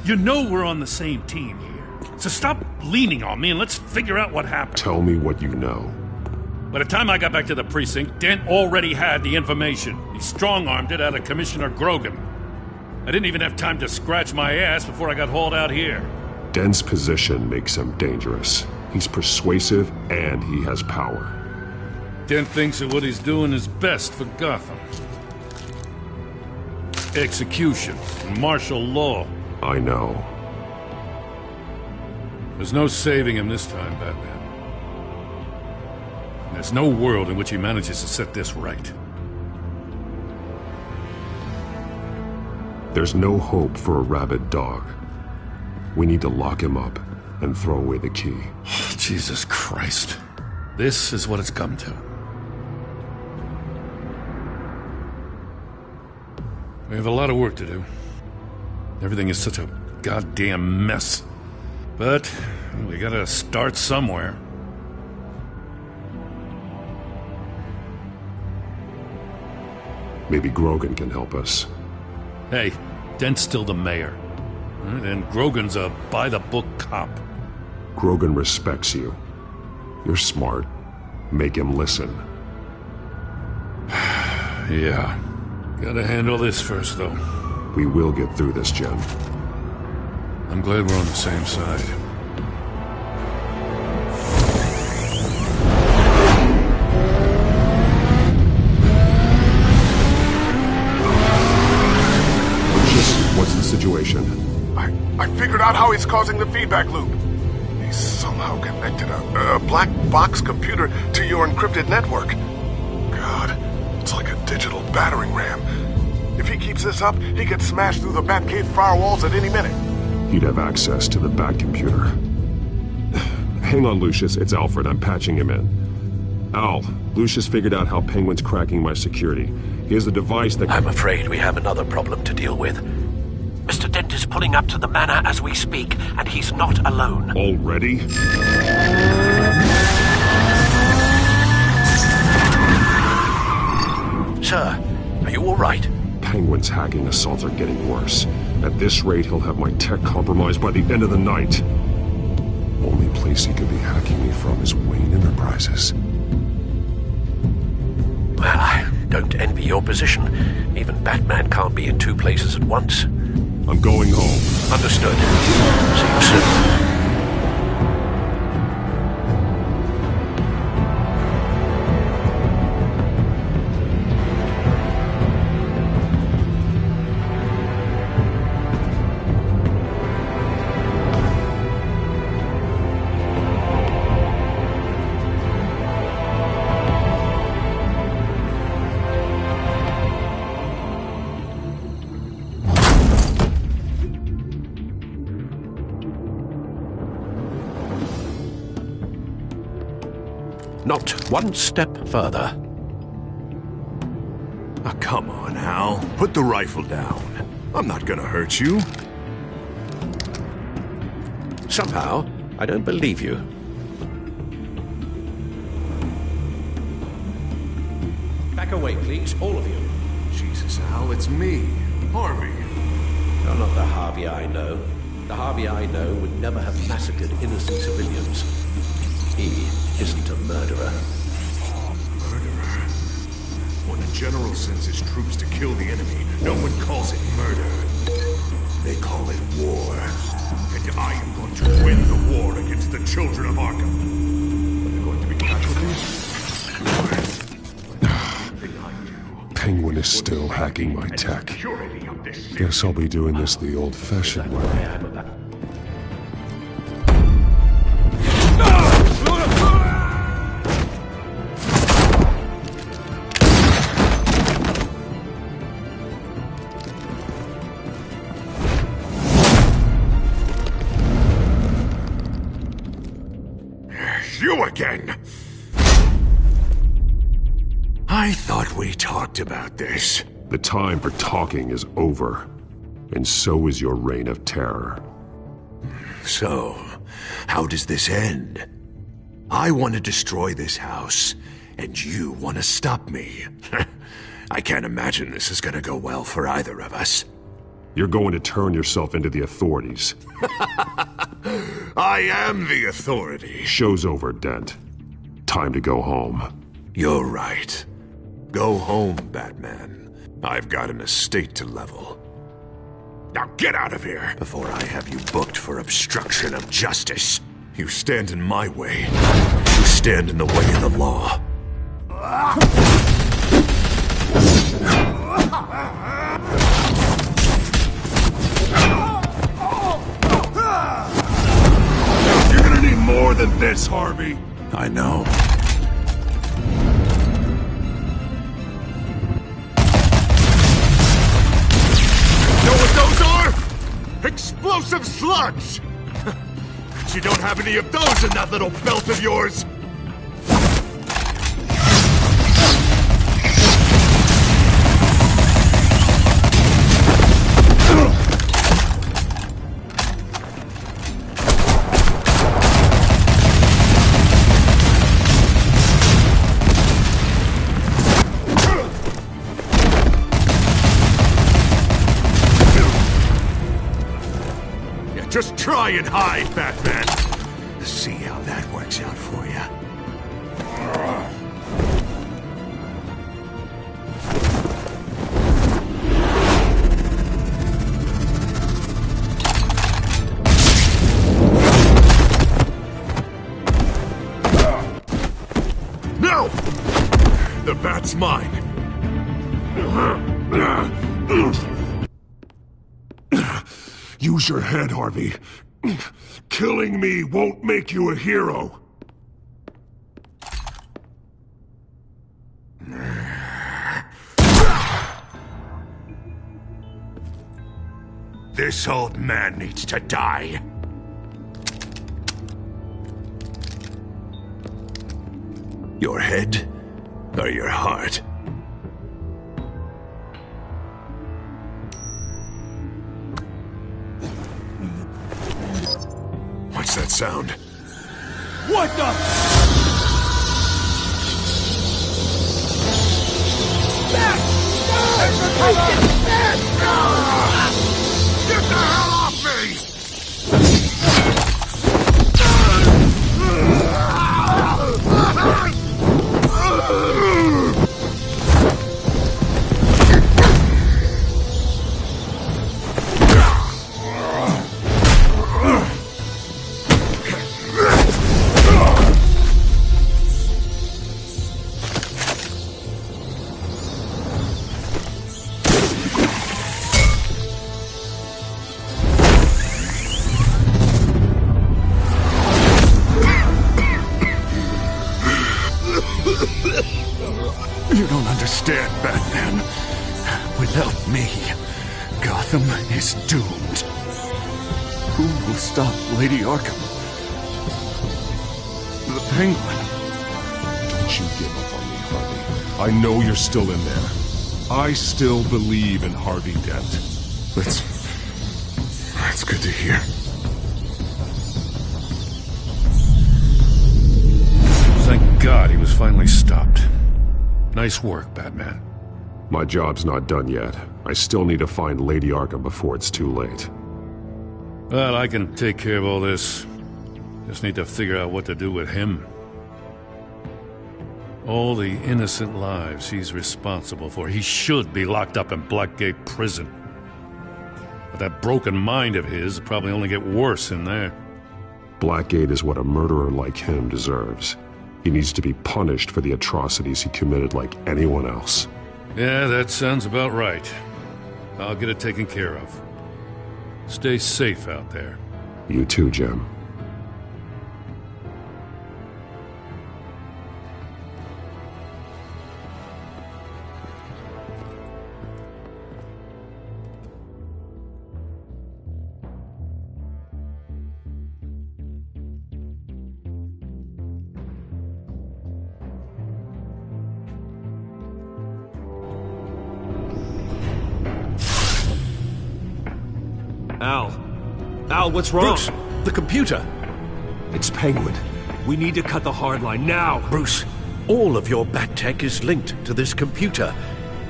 You know we're on the same team here. So stop leaning on me and let's figure out what happened. Tell me what you know. By the time I got back to the precinct, Dent already had the information. He strong-armed it out of Commissioner Grogan. I didn't even have time to scratch my ass before I got hauled out here. Dent's position makes him dangerous. He's persuasive and he has power. Dent thinks that what he's doing is best for Gotham. Execution, martial law. I know. There's no saving him this time, Batman. There's no world in which he manages to set this right. There's no hope for a rabid dog. We need to lock him up and throw away the key. Jesus Christ. This is what it's come to. We have a lot of work to do. Everything is such a goddamn mess. But we gotta start somewhere. Maybe Grogan can help us. Hey, Dent's still the mayor. And Grogan's a by-the-book cop. Grogan respects you. You're smart. Make him listen. Yeah. Gotta handle this first, though. We will get through this, Jim. I'm glad we're on the same side. Just information. I figured out how he's causing the feedback loop. He's somehow connected a black box computer to your encrypted network. God, it's like a digital battering ram. If he keeps this up, he could smash through the Batcave firewalls at any minute. He'd have access to the Bat computer. Hang on, Lucius. It's Alfred. I'm patching him in. Al, Lucius figured out how Penguin's cracking my security. He has a device that... I'm afraid we have another problem to deal with. Mr. Dent is pulling up to the manor as we speak, and he's not alone. Already? Sir, are you all right? Penguin's hacking assaults are getting worse. At this rate, he'll have my tech compromised by the end of the night. Only place he could be hacking me from is Wayne Enterprises. Well, I don't envy your position. Even Batman can't be in two places at once. I'm going home. Understood. See you soon. Not one step further. Oh, come on, Al. Put the rifle down. I'm not gonna hurt you. Somehow, I don't believe you. Back away, please, all of you. Jesus, Al, it's me, Harvey. You're not the Harvey I know. The Harvey I know would never have massacred innocent civilians. He isn't a murderer. Murderer? When a general sends his troops to kill the enemy, no one calls it murder. They call it war. And I am going to win the war against the children of Arkham. Are there going to be casualties? Penguin is still hacking my tech. Guess I'll be doing this the old-fashioned way. You again! I thought we talked about this. The time for talking is over, and so is your reign of terror. So, how does this end? I want to destroy this house, and you want to stop me. I can't imagine this is going to go well for either of us. You're going to turn yourself into the authorities. I am the authority. Show's over, Dent. Time to go home. You're right. Go home, Batman. I've got an estate to level. Now get out of here before I have you booked for obstruction of justice. You stand in my way. You stand in the way of the law. You're gonna need more than this, Harvey. I know. Know what those are? Explosive slugs! But you don't have any of those in that little belt of yours! Just try and hide, Batman. See how that works out for you. No! The bat's mine. Use your head, Harvey. Killing me won't make you a hero. This old man needs to die. Your head or your heart? What's that sound? What the? Get the hell off me! You don't understand, Batman. Without me, Gotham is doomed. Who will stop Lady Arkham? The Penguin. Don't you give up on me, Harvey. I know you're still in there. I still believe in Harvey Dent. That's good to hear. Thank God he was finally stopped. Nice work, Batman. My job's not done yet. I still need to find Lady Arkham before it's too late. Well, I can take care of all this. Just need to figure out what to do with him. All the innocent lives he's responsible for. He should be locked up in Blackgate Prison. But that broken mind of his will probably only get worse in there. Blackgate is what a murderer like him deserves. He needs to be punished for the atrocities he committed like anyone else. Yeah, that sounds about right. I'll get it taken care of. Stay safe out there. You too, Jim. Al, what's wrong? Bruce, the computer. It's Penguin. We need to cut the hard line now. Bruce, all of your bat tech is linked to this computer.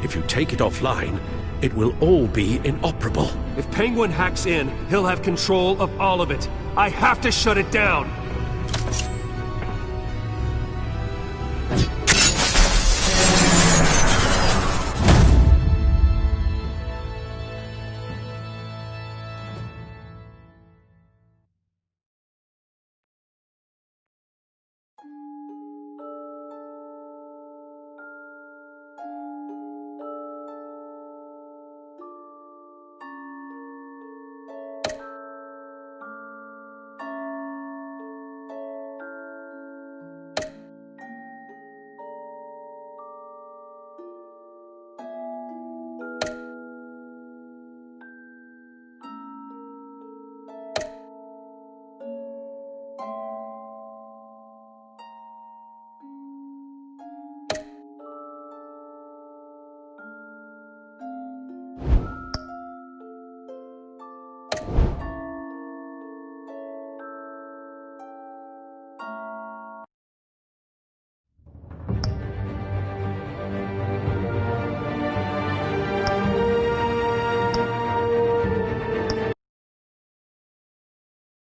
If you take it offline, it will all be inoperable. If Penguin hacks in, he'll have control of all of it. I have to shut it down.